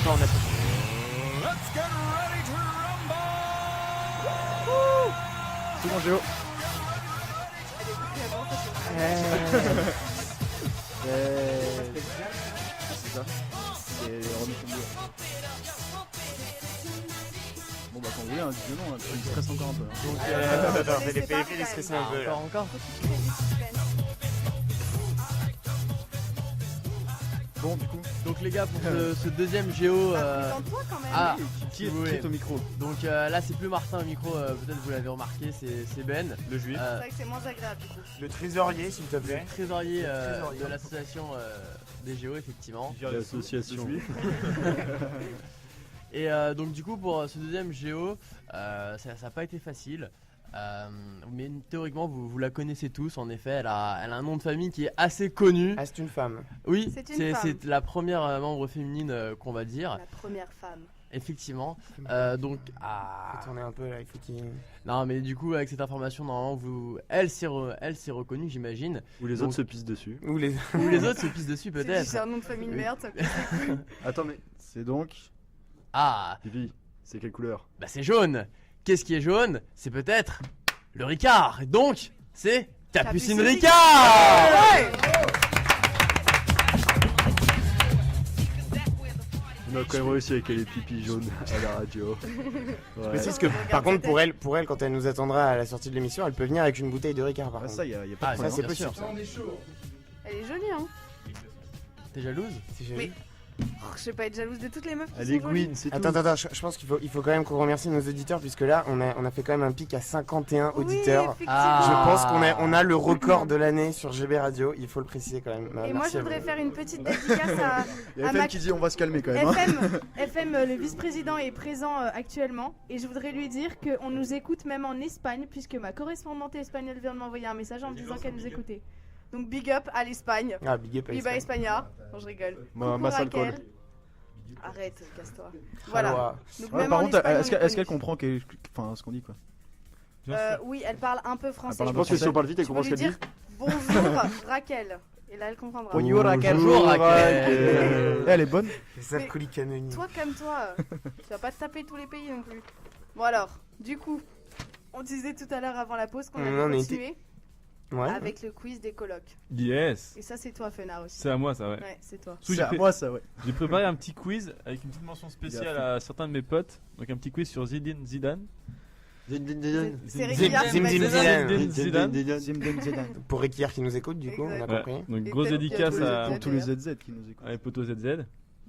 pas en attaque. Second Géo. C'est ça. C'est René Combier. Bon bah quand vous voulez, hein, dites le nom, il stresse encore un peu. Hein. Donc, Attends, les PFL, ils stressent un peu. Là. encore. Bon, du coup, Donc les gars, pour ce deuxième géo, Présente-toi quand même. ah, qui si vous voulez. est au micro? Donc là c'est plus Martin au micro, peut-être vous l'avez remarqué, c'est Ben, Le juif. C'est vrai que c'est moins agréable du coup. Le trésorier, s'il te plaît. trésorier de l'association des géos effectivement. L'association. Et donc du coup pour ce deuxième géo, ça n'a pas été facile. Mais théoriquement vous la connaissez tous, en effet elle a un nom de famille qui est assez connu. Ah, c'est une femme. Oui, C'est une femme. c'est la première membre féminine qu'on va dire, La première femme. effectivement. Donc Faut tourner un peu là, il faut qu'il. non mais du coup avec cette information normalement elle s'est reconnue j'imagine. Ou les Donc- autres se pissent dessus. Ou les. Ou les autres se pissent dessus C'est peut-être. un nom de famille de Oui. merde, ça. Attends, mais c'est donc. Ah Pipi, c'est quelle couleur? bah c'est jaune. Qu'est-ce qui est jaune? C'est peut-être le Ricard. Et donc c'est Capucine Capucine Ricard. On a quand même réussi avec les pipis jaunes à la radio. Je Ouais. précise que par contre, pour elle, quand elle nous attendra à la sortie de l'émission, elle peut venir avec une bouteille de Ricard par Ah, contre. ça, y a pas Ah, de ça, problème. c'est bien possible. sûr. Elle est jolie, hein. T'es jalouse? C'est joli. Mais- Oh, je vais pas être jalouse de toutes les meufs qui Elle sont est jolies. Gwyn, c'est tout. Attends, je pense qu'il faut quand même qu'on remercie nos auditeurs puisque là, on a fait quand même un pic à 51 auditeurs. Oui, Ah. Je effectivement. pense qu'on a le record de l'année sur GB Radio, il faut le préciser quand même. Et moi, Merci je à vous. voudrais faire une petite dédicace à Il y a Ah, FM Mac- qui dit on va se calmer quand même. Hein. FM, le vice-président est présent actuellement. Et je voudrais lui dire qu'on nous écoute même en Espagne, puisque ma correspondante espagnole vient de m'envoyer un message en me disant qu'elle nous écoutait. Donc big up à l'Espagne. Ah, big up à Viva Espagne. España. Non, je rigole. Moi, Coucou, masse Raquel. alcool. Arrête, casse-toi. Voilà. Alors, Donc, Ouais, même par en contre, Espagne, est-ce on qu'elle est comprend ce qu'on dit quoi? Oui, elle parle un peu français. parle un Je peu pense que si on parle vite, elle Tu peux comprend ce lui qu'elle dit. dire bonjour Raquel. Et là, elle comprendra. Bonjour, Raquel. Bonjour, Raquel. Eh, elle est bonne. les alcooliques anonymes. Toi, calme-toi. Tu vas pas te taper tous les pays non plus. Bon alors, du coup, on disait tout à l'heure avant la pause qu'on On allait était- continuer Ouais. avec le quiz des colocs. Yes. Et ça, c'est toi, Fenard aussi. C'est à moi ça, ouais. Ouais, c'est toi. Sous, C'est à moi ça, ouais. J'ai préparé un petit quiz avec une petite mention spéciale à certains de mes potes. Donc un petit quiz sur Zinedine Zidane. C'est Zim- Réguillard qui Zim- va Zim- dire ça. Zidane. Zidane. Zidane Zidane. Pour Rekier qui nous écoute, du coup, on a Exact. Ouais. compris. Donc Et grosse peut-être dédicace qu'il y a à tous les Tous les ZZ qui nous écoutent. les potos ZZ.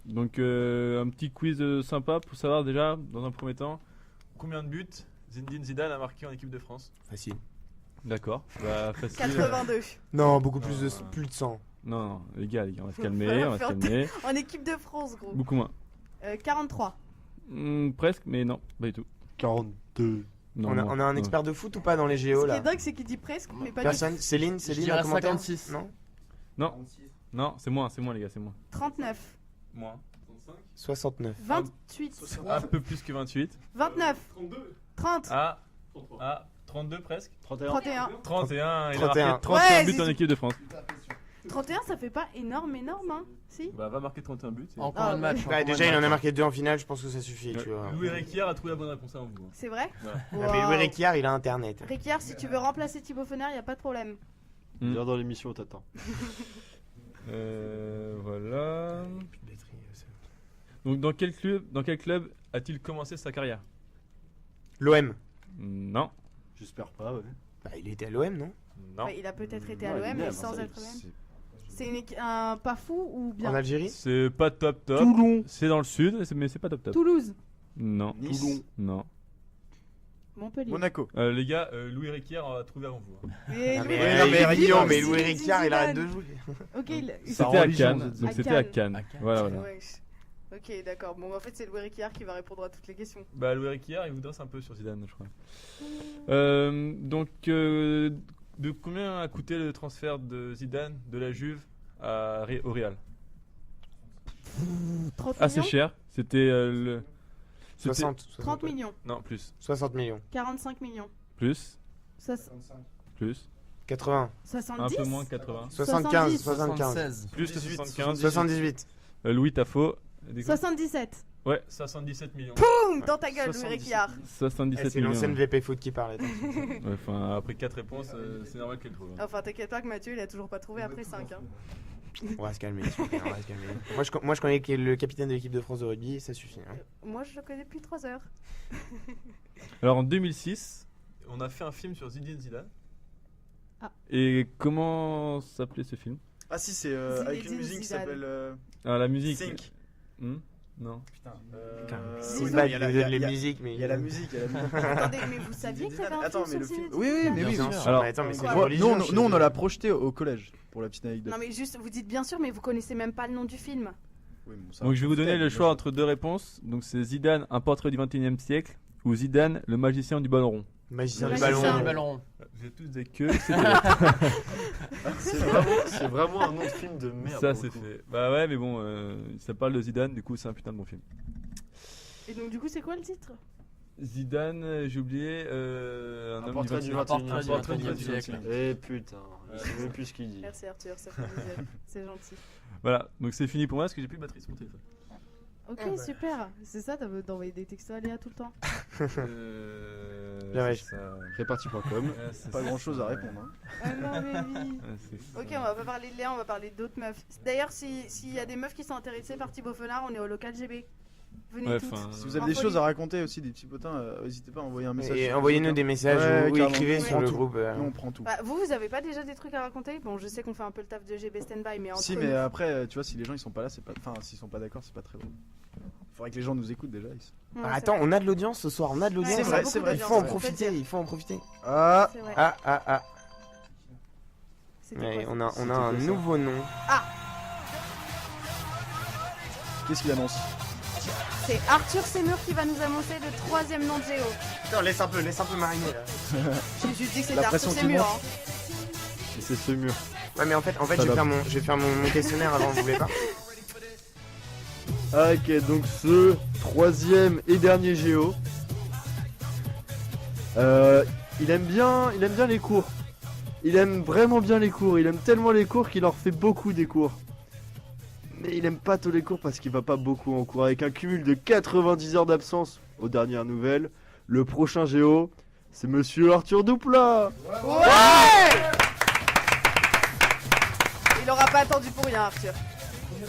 Donc un petit quiz sympa pour savoir déjà, dans un premier temps, combien de buts Zinedine Zidane a marqué en équipe de France. Facile. D'accord. Bah facile. 82. Non, beaucoup plus de 100. Non, les gars, on va se calmer, on va se calmer. En équipe de France, gros. Beaucoup moins. 43. Presque, mais non, pas du tout. 42. Non, On a moins. un Non. expert de foot ou pas dans les Ce géos qui là est dingue, c'est qu'il dit presque, mais pas du tout. Personne Céline, Je un dirais commentaire 56. Non Non, c'est moins les gars, c'est moins. 39. Moins. 69. 28. Un peu plus que 28. 29. 30. Ah, 32 presque. 31. 31, il a 31. marqué 31 Ouais, buts c'est- en équipe de France. 31, ça fait pas énorme, hein. Si. Bah, va marquer 31 buts. En Ah, combien de matchs? Bah, déjà, il en a marqué 2 en finale, je pense que ça suffit, tu vois. Louis Réquière a trouvé la bonne réponse avant vous. C'est vrai? Ouais. Ah, mais Louis Réquiard, il a internet. Réquière, si tu veux remplacer Thibaut Fenard, y a pas de problème. Viens dans l'émission, on t'attend. Voilà. Donc dans quel club a-t-il commencé sa carrière? L'OM. Non. J'espère pas, ouais. Bah, il était à l'OM, non Non. Ouais, il a peut-être été à Ouais, il est l'OM, né, mais à sans Marseille. être l'OM. C'est un pas fou ou bien? En Algérie C'est pas top. Toulon. C'est dans le sud, mais c'est pas top. Toulouse. Non. Nice. Toulon. Non. Montpellier. Monaco. Les gars, Louis Réquière a trouvé avant vous. Et Ah, Louis- mais, Ouais, non, mais il est Rio, vivant, mais Zinedine Louis Réquiard, il arrête de Zidane. jouer. Ok, C'était en à religion, Cannes. ZZ. Donc À c'était Cannes. à Cannes. À Cannes. Voilà. Ouais. Ok, d'accord. Bon, en fait, c'est Louis Réquiard qui va répondre à toutes les questions. Bah Louis Réquière, il vous dresse un peu sur Zidane, je crois. Donc de combien a coûté le transfert de Zidane de la Juve au Real? 30 Assez millions cher. C'était le. c'était- 60. 30 millions. Non, plus. 60 millions. 45 millions. Plus. Soix- Plus. 80. 70. Un peu moins, 80. 75. 70. 75. 76. Plus de 75. 78. Louis Tafo, Des quoi 77. Ouais, 77 millions. Boum dans ta gueule, Louis 77. Réquillard. 77 C'est millions. l'ancienne VP Foot qui parle. attends. Ouais, enfin, après 4 réponses, c'est normal qu'elle trouve. Enfin, t'inquiète pas que Mathieu, il a toujours pas trouvé après 5. Hein. On va se calmer. s'il vous plaît, on va se calmer. Moi, je connais le capitaine de l'équipe de France de rugby, ça suffit. hein. Moi, je le connais depuis 3 heures. Alors en 2006, on a fait un film sur Zinedine Zidane. Ah. Et comment s'appelait ce film? Ah si, c'est avec une Zinedine musique qui Zidane. s'appelle Ah, la musique. Think. Non. Putain. C'est oui, bad, il y a il la- nous il y a- donne il y les a- musiques, mais Il y a la musique, il y a la musique. Attendez, mais vous saviez qu'il y avait un Attends, film mais sur le film. Zinedine Oui, oui, mais Zidane oui. Bien bien sûr. sûr. Alors, Mais attends, mais c'est quoi une religion, Nous, chez on eux. l'a projeté au collège, pour la petite anecdote. Non mais juste, vous dites bien sûr, mais vous connaissez même pas le nom du film. Oui, bon, ça Donc va. je vais vous donner le Bien choix sûr. entre deux réponses. Donc c'est Zidane, un portrait du 21e siècle, ou Zidane, le magicien du ballon rond. Magicien du Magicien. ballon. Du ballon. Vous êtes tous des queues, C'est vraiment un nom de film de merde. ça pour c'est le coup. fait. Bah ouais, mais bon, ça parle de Zidane, du coup c'est un putain de bon film. Et donc du coup, c'est quoi le titre? Zidane, j'ai oublié, un homme portrait du du 21e portrait du portrait 21e siècle. siècle. Eh putain, il sait même plus ce qu'il dit. Merci Arthur, ça fait plaisir. C'est gentil. Voilà, donc c'est fini pour moi parce que j'ai plus de batterie sur mon téléphone. Ok, super. C'est ça, t'as d'envoyer des textos à Léa tout le temps. Bien, ouais. c'est ça. Réparti.com. Ouais, c'est Pas ça. grand chose à répondre. Hein. Ah non mais oui. Ouais, c'est ça. Ok, on va pas parler de Léa, on va parler d'autres meufs. D'ailleurs, s'il y a des meufs qui sont intéressées par Thibaut Fenard, on est au local GB. Venez Ouais, toutes. enfin, Si vous avez En des folie. choses à raconter aussi, des petits potins, n'hésitez pas à envoyer un message. Et sur envoyez-nous Facebook, des messages Ouais, ou carrément. écrivez On sur prend le tout. groupe. hein. Nous, on prend tout. Bah, vous avez pas déjà des trucs à raconter? Bon, je sais qu'on fait un peu le taf de GB Standby, mais entre Si, nous. mais après, tu vois, si les gens ils sont pas là, c'est pas. Enfin, s'ils sont pas d'accord, c'est pas très drôle. Faudrait que les gens nous écoutent déjà. Ouais, Ah, c'est attends, vrai. on a de l'audience ce soir, on a de l'audience. Ouais, C'est vrai, beaucoup c'est vrai. Il d'audience, faut en on peut le profiter, dire. il faut en profiter. Ah, C'est vrai. Ah, C'était ouais, quoi, on a C'était un quoi, ça nouveau nom. qu'est-ce qu'il annonce? C'est Arthur Semur qui va nous annoncer le 3ème nom de Géo. Attends, laisse un peu mariner là. J'ai juste dit que c'était La Arthur pression qui Semur. monte. Hein. Et c'est ce mur. Ouais, mais en fait, je vais faire mon questionnaire avant, vous voulez pas? Ok, donc ce troisième et dernier Géo. Il aime bien les cours. Il aime vraiment bien les cours. Il aime tellement les cours qu'il en refait beaucoup des cours. Mais il aime pas tous les cours parce qu'il va pas beaucoup en cours. Avec un cumul de 90 heures d'absence aux dernières nouvelles, le prochain Géo, c'est Monsieur Arthur Douplat. Il aura pas attendu pour rien, Arthur.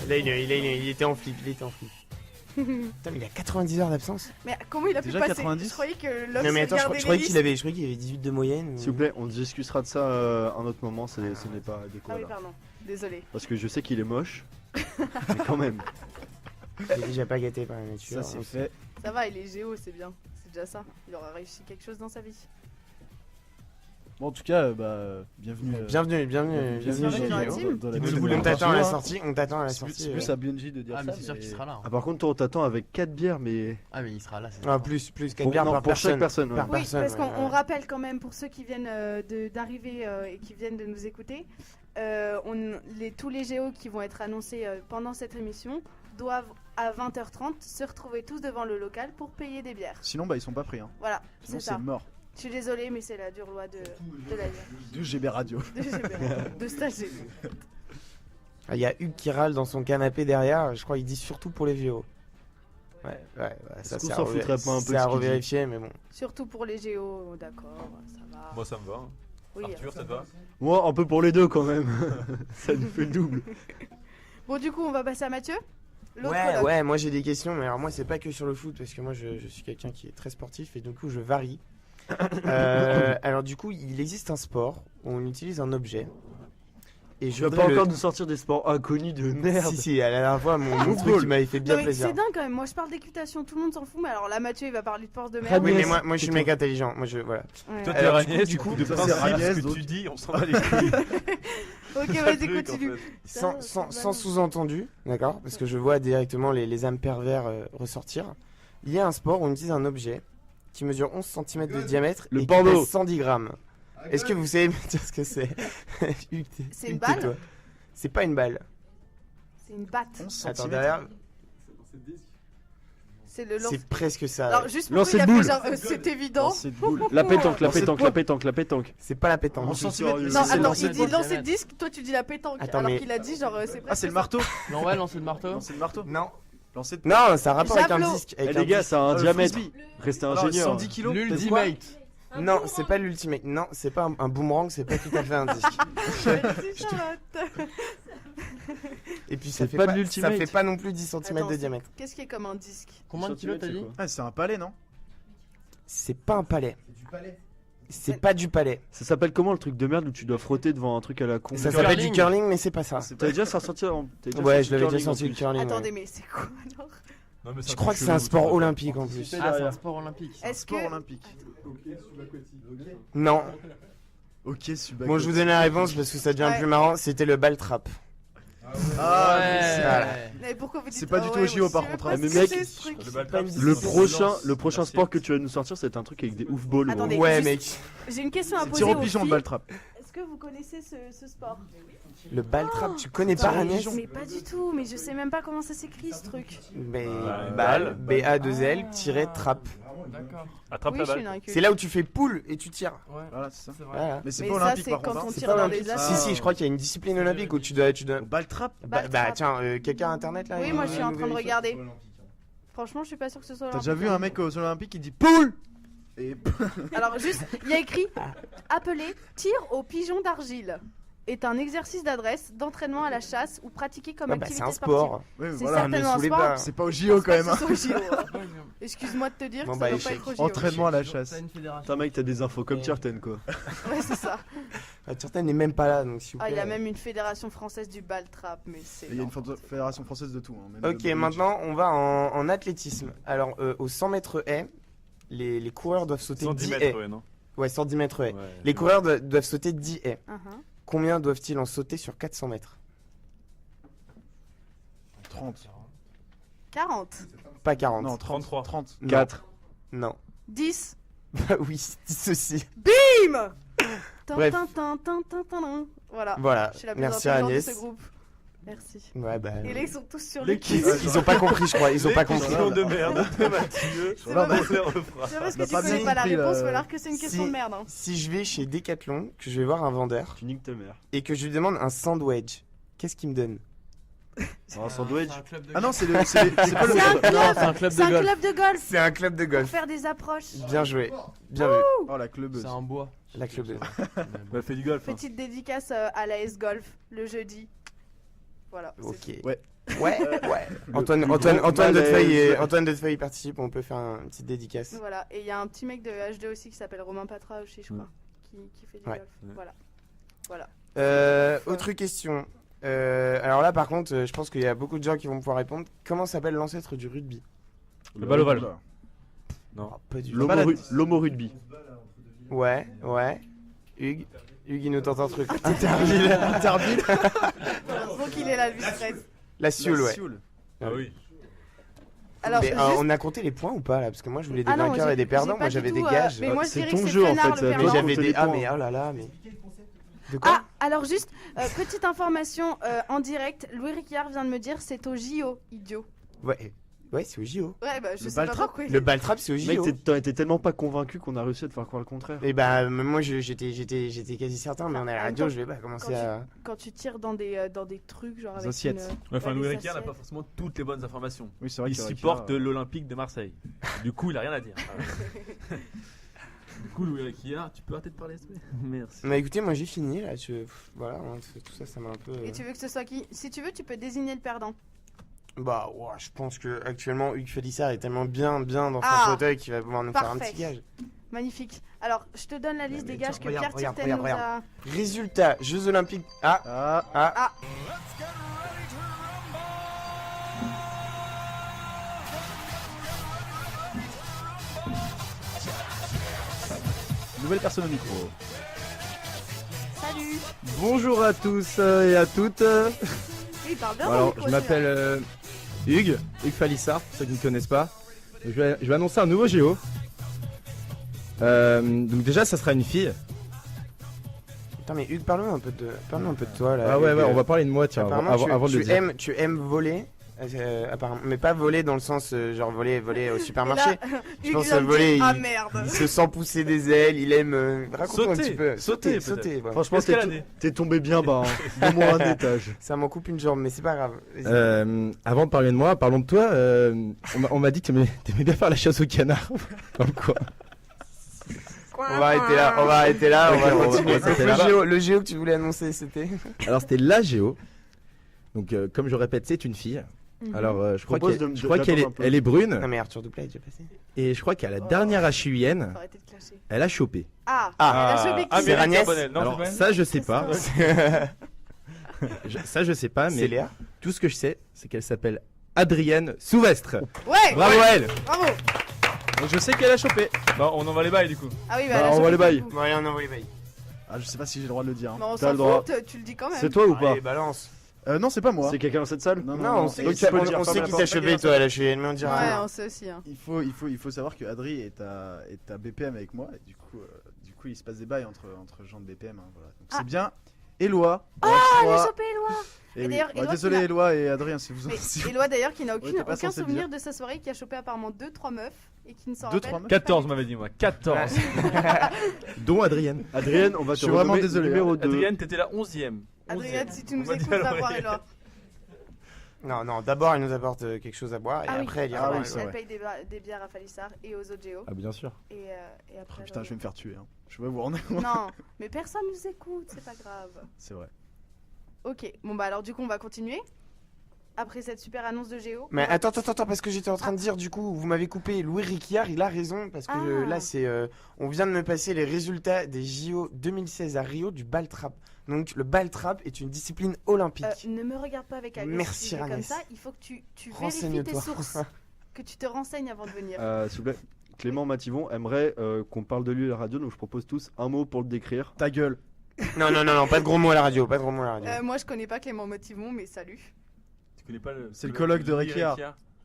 Là, il était en flip, Putain, mais il a 90 heures d'absence. Mais comment il a pu Déjà passer? 90? Je croyais que l'homme Non, mais se attends, gardait je croyais les qu'il avait 18 de moyenne. ou- S'il vous plaît, on discutera de ça un autre moment. Ce n'est pas Ah adéquat oui, là. pardon. Désolé. Parce que je sais qu'il est moche. Mais quand même. Il est déjà pas gâté par la nature. Ça, c'est fait. Ça va, il est Géo, c'est bien. C'est déjà ça. Il aura réussi quelque chose dans sa vie. Bon, en tout cas, bienvenue. Bienvenue, bienvenue Géo. dans la team. dans la Écoute, team. on t'attend à la C'est sortie, plus- C'est plus à Bungie de dire Ah, ça. mais c'est sûr qu'il sera là. Ah, par contre, toi, on t'attend avec 4 bières, mais. Ah, mais il sera là, c'est Ah, sûr. plus 4 Pour, bières non, par pour chaque personne. personne. ouais. Par Oui, personne, parce ouais, qu'on ouais. rappelle quand même pour ceux qui viennent d'arriver et qui viennent de nous écouter, tous les géos qui vont être annoncés pendant cette émission doivent à 20h30 se retrouver tous devant le local pour payer des bières. Sinon, ils sont pas pris. Hein. Voilà, Sinon, c'est ça. c'est mort. Je suis désolée, mais c'est la dure loi de la vie. De GB Radio. De stagiaire. Ah, il y a Hugues qui râle dans son canapé derrière, je crois qu'il dit surtout pour les vieux. Ouais, ça qu'on c'est s'en à foutrait pas un peu c'est de à ce qu'il dit revérifier, mais bon. Surtout pour les géos, d'accord, ça va. Moi ça me va. Oui, Arthur, ça te va? Moi, un peu pour les deux quand même. Ça nous fait le double. Bon, du coup, on va passer à Mathieu. L'autre Ouais, coloc. ouais, moi j'ai des questions, mais alors moi c'est pas que sur le foot, parce que moi je suis quelqu'un qui est très sportif et du coup je varie. Alors du coup, il existe un sport où on utilise un objet. Et Je vais voudrais pas le- encore nous sortir des sports inconnus de merde. Si, à la dernière fois, mon truc qui m'avait fait bien Non, mais plaisir. c'est dingue quand même. Moi, je parle d'équitation, tout le monde s'en fout. Mais alors là, Mathieu, il va parler de sport de Très merde. Oui, bien. mais moi je suis le mec intelligent. Moi je. Voilà. Ouais. Toi, Ouais. t'es Alors, Ragnès, du coup, de ça, principe, c'est Ragnès, ce que donc- tu dis, on s'en va les couilles. Ok, C'est vas-y, le truc, en continue. fait. Sans sous-entendu, d'accord? Parce que je vois directement les âmes pervers ressortir. Il y a un sport où on utilise un objet qui mesure 11 cm de diamètre Le et qui bandeau. pèse 110 grammes. Est-ce que vous savez me dire ce que c'est? Hugues, C'est une Hugues, balle tais-toi. C'est pas une balle. C'est une batte. 11 Attends, cm. derrière, C'est le lance. c'est presque ça. Alors, ouais. juste pour Lancer il a de fait boule. genre, c'est évident. C'est boule. La pétanque, la Lancer de pétanque, poids. la pétanque, la pétanque. C'est pas la pétanque. 11 centimètres. Non, C'est attends, lancer il de dit poids. lancer de disque, toi tu dis la pétanque. Attends, alors mais- qu'il a dit genre, c'est Ah, c'est le marteau. Non, ouais, lancer de marteau. Non, c'est le marteau. Non. Lancer de Non, ça a rapport avec un Javelot. disque. Eh Avec les un gars, disque. ça a un diamètre. frisbee. Restez Alors, ingénieur. 110 kilos. t'as dit quoi L'ultimate. Non, c'est pas l'ultimate. Non, c'est pas un boomerang, c'est pas tout à fait un disque. Merci, Charlotte. Et puis ça C'est fait pas de ça l'ultimate. fait pas non plus 10 cm Attends, de diamètre. Qu'est-ce qui est comme un disque? Combien de kilos t'as dit? Ah, c'est un palais, non? C'est pas un palais. C'est pas du palais. Ça s'appelle comment le truc de merde où tu dois frotter devant un truc à la con? Ça Du s'appelle du curling. curling, mais c'est pas ça. T'as déjà sorti Ouais, je l'avais déjà senti le curling. ouais. Attendez, mais c'est quoi alors? Non, mais Je crois que c'est un sport olympique en plus. Ah, c'est un sport olympique. Est-ce Sport que. olympique. Non. Ok, subaquatique. Bon, je vous donne la réponse parce que ça devient Ouais. plus marrant. C'était le ball trap. Ah, Voilà. Mais pourquoi vous dites C'est pas du tout au JO, par contre, hein. Mais Mais mec, mec, ce truc. Le prochain sport que tu vas nous sortir, c'est un truc avec des ouf balls. Attendez. Ouais, juste- mec. J'ai une question à C'est poser tir au aux pigeon, filles. le ball trap. Est-ce que vous connaissez ce sport? Le ball trap, tu connais pas Agnès? Mais pas du tout, mais je sais même pas comment ça s'écrit ce truc. Mais Bah, balle, B-A-2-L, tiret trap. D'accord. Attrape Oui, la je suis balle. une inculte. C'est là où tu fais poule et tu tires. Ouais. Voilà, c'est ça. C'est vrai. Voilà. Mais c'est Mais pas ça, olympique c'est par quand contre. on hein. C'est tire pas dans olympique. des Ah. Si, si, je crois qu'il y a une discipline olympique où tu dois. Ball trap. Bah, Ball trap. tiens, quelqu'un internet là Oui, il- moi je suis en il train de vérifie. regarder. Franchement, je suis pas sûr que ce soit T'as déjà olympique, vu hein. un mec aux Olympiques qui dit poule et Alors juste, il y a écrit appelé tir au pigeon d'argile. Est un exercice d'adresse, d'entraînement à la chasse ou pratiqué comme Ouais, bah, c'est activité un sportive. sport. ouais, C'est voilà, mais certainement un sous les sport. bas. c'est pas au JO quand même. hein. Pas que ce soit au JO, hein. Excuse-moi de te dire Bon, que bah, ça doit échec. pas être au JO. Entraînement à la chasse. T'as une fédération. Putain, mec, t'as des infos comme Tierten quoi. Ouais, c'est ça. Turtain n'est même pas là, donc s'il vous Ah, plaît. il y a même une fédération française du ball trap, mais c'est. Il y a une fédération française de tout. hein, même Ok, de- maintenant on va en athlétisme. Alors, au 100 mètres haies, les coureurs doivent sauter 110 10 mètres, haies. ouais, non? Ouais, 110 mètres haies. Ouais. Les coureurs doivent sauter 10 haies. Uh-huh. Combien doivent-ils en sauter sur 400 mètres? 30. 40. Pas 40. Non, 33. 30. Non. 4. Non. 10. Bah oui, 10 aussi. Bim. Bref. Voilà. Voilà, Je suis la plus merci intelligente de Agnès. ce groupe. Merci. Ouais, bah. Et là, ils sont tous sur Les le kids. cul. Ils ont pas compris, je crois. Ils ont pas compris. Question de merde. Mathieu. C'est pas parce On les refera. c'est parce On que a tu pas connais bien pas la compris, réponse, là. ou alors que c'est une question Si. de merde. Hein. Si je vais chez Decathlon, que je vais voir un vendeur Tu niques ta mère. et que je lui demande un sandwich, qu'est-ce qu'il me donne? Un sandwich. C'est un club de Ah non, golf. c'est pas le. C'est un club. C'est un club C'est de un golf. club de golf. C'est un club de Pour golf. faire des approches. Bien joué. Bien vu. Oh la clubeuse. C'est un bois. La clubeuse. Bah, fais du golf. hein. Petite dédicace à la S-Golf le jeudi. Voilà. c'est Ok. Ouais. Ouais, ouais. Antoine, plus Antoine, gros Antoine malaise. Dedefeuille Antoine Dedefeuille participe, on peut faire une petite dédicace. tout. Voilà. Et il y a un petit mec de HD aussi qui s'appelle Romain Patra aussi, je crois, qui fait du Ouais. golf. Voilà. Voilà. Autre question. Alors là, par contre, je pense qu'il y a beaucoup de gens qui vont pouvoir répondre. Comment s'appelle l'ancêtre du rugby? Le bal ovale. Ah, pas du tout. L'homo rugby. Ouais, ouais. Hugues, il nous tente un truc. Interville. Interville. Faut qu'il est là, lui, stress. La Sioule, ouais. Ah oui. Alors, Mais juste- on a compté les points ou pas là? Parce que moi je voulais des Ah non, vainqueurs j'ai- et des j'ai perdants. pas Moi du j'avais tout, des gages. mais moi, je C'est dirais ton que c'est jeu, en Fénard, fait, le ça Mais perdant. j'avais compter des. les Ah points. mais oh là là, mais. De quoi? Ah, alors juste, petite information en direct, Louis Ricard vient de me dire c'est au JO, idiot. Ouais. Ouais, c'est au JO. Ouais, bah je Le sais ball pas trap pourquoi. il- Le ball trap, c'est au Mec, JO. t'as été tellement pas convaincu qu'on a réussi à te faire croire le contraire. Et bah, moi j'étais quasi certain, mais on est à la En radio, même je vais pas commencer quand à. Quand tu tires dans des trucs, genre avec assiettes. une, Enfin, ouais, Louis des Ricard n'a pas assiettes. forcément toutes les bonnes informations. Oui, c'est vrai Il qu'il supporte l'Olympique de Marseille. Du coup, il a rien à dire. Du coup, Louis Ricard, tu peux arrêter de parler, s'il te plaît? Merci. Bah écoutez, moi j'ai fini là. Voilà, hein, tout ça, ça m'a un peu. Et tu veux que ce soit qui? Si tu veux, tu peux désigner le perdant. Bah, ouais, je pense que actuellement Hugues Félissard est tellement bien dans son Ah, fauteuil qu'il va pouvoir nous faire un parfait. petit gage. Magnifique. Alors, je te donne la liste des gages que Pierre regarde, Tirten nous regarde. a. Résultat, Jeux Olympiques. Ah, Nouvelle personne au micro. Salut. Bonjour à tous et à toutes. Oui, il parle bien. dans le Alors, micro, je m'appelle Hugues Falissard, pour ceux qui ne me connaissent pas. Je vais annoncer un nouveau géo. Donc déjà, ça sera une fille. Attends, mais Hugues, parle-nous un peu de toi là. Ah ouais, Hugues. ouais, on va parler de moi, tiens, Apparemment, avant de le dire. tu aimes voler apparemment. Mais pas voler dans le sens genre voler au Et supermarché. là, Je Hugues pense vient de voler, dire, ah il- merde. Il se sent pousser des ailes, il aime. Raconte-moi un Sauter, petit peu. sauter, sauter. Voilà. Franchement, Escalader. t'es tombé bien bas. Hein. Donne-moi un étage. Ça m'en coupe une jambe, mais c'est pas grave. Vas-y. Avant de parler de moi, parlons de toi. On m'a dit que t'aimais bien faire la chasse au canard. Dans le coin. On va arrêter là, on va Ok, continuer. on va Donc, s'arrêter là-bas. le géo que tu voulais annoncer, c'était. Alors c'était la Géo. Donc comme je répète, c'est une fille. Mhm. Alors je crois propose qu'elle de- je crois qu'elle d'attendre un peu. elle est brune. Non, mais Arthur Douplat est déjà passé. Et je crois qu'à la dernière HUIN, Faut arrêter de clasher. elle a chopé. Ah, Ah. elle a chopé qui c'est Agnès. Carbonel. Non, Alors c'est pas elle ça je sais pas. Ça je sais pas, C'est mais Léa. tout ce que je sais, c'est qu'elle s'appelle Adrienne Souvestre. Ouais, Bravo à elle. bravo. Donc je sais qu'elle a chopé. Bon, on envoie les bails du coup. Ah oui, Bah, elle a on chopé va les bails. du coup. Bon, allez, on envoie les bails. Ah, je sais pas si j'ai le droit de le dire. hein. Bah, on T'as s'en le droit. fout, tu le dis quand même. C'est toi ou pas Allez, balance. Non, c'est pas moi. C'est quelqu'un dans cette salle Non, Non, on sait Donc, qui tu peux le dire, on ferme sait la qui porte. t'a chopé, toi, à la HUN, mais on dira Ouais, rien. on sait aussi. Hein. Il faut savoir que Adri est à BPM avec moi. Et du coup, il se passe des bails entre gens de BPM. Hein, voilà. Donc Ah. c'est bien. Éloi. Ah, elle a chopé Éloi. Et Et oui. d'ailleurs, Bah, Éloi désolé qui n'a- Éloi et Adrien si vous Mais si vous- Éloi d'ailleurs qui n'a Ouais, t'es pas aucun censé le souvenir dire. de sa soirée, qui a chopé apparemment 2-3 meufs et qui ne s'en Deux, rappelle. trois meufs 14 m'avait dit moi. 14. Dont Adrienne. Adrienne, on va Je te suis vraiment renommer désolé, numéro 2. Adrienne, t'étais la 11ème. Adrien, si tu nous On m'a dit écoutes, à va voir l'oreille. Éloi. Non, d'abord, elle nous apporte quelque chose à boire et Ah oui. après, elle ira Ah voir oui, les c'est autres. Elle paye des bières à Falissard et aux autres géos. Ah bien sûr. Et Oh, après. putain, je vais me faire tuer. Hein. Je vais vous rendre. Non, mais personne nous écoute, c'est pas grave. C'est vrai. Ok, bon bah alors du coup on va continuer. Après cette super annonce de Géo. Mais on va- attends, parce que j'étais en train de dire, du coup, vous m'avez coupé. Louis Ricciard, il a raison, parce que Ah. là, on vient de me passer les résultats des JO 2016 à Rio du ball trap. Donc, le ball trap est une discipline olympique. Ne me regarde pas avec Merci, agressivité comme Agnès. ça, il faut que tu vérifies tes Renseigne-toi. sources, que tu te renseignes avant de venir. S'il vous plaît, Clément Mativon aimerait qu'on parle de lui à la radio, donc je propose tous un mot pour le décrire. Ta gueule. Non, pas de gros mots à la radio, pas de gros mots à la radio. Moi je connais pas Clément Motivon, mais salut. Tu connais pas le. C'est le colloque de Ricciard.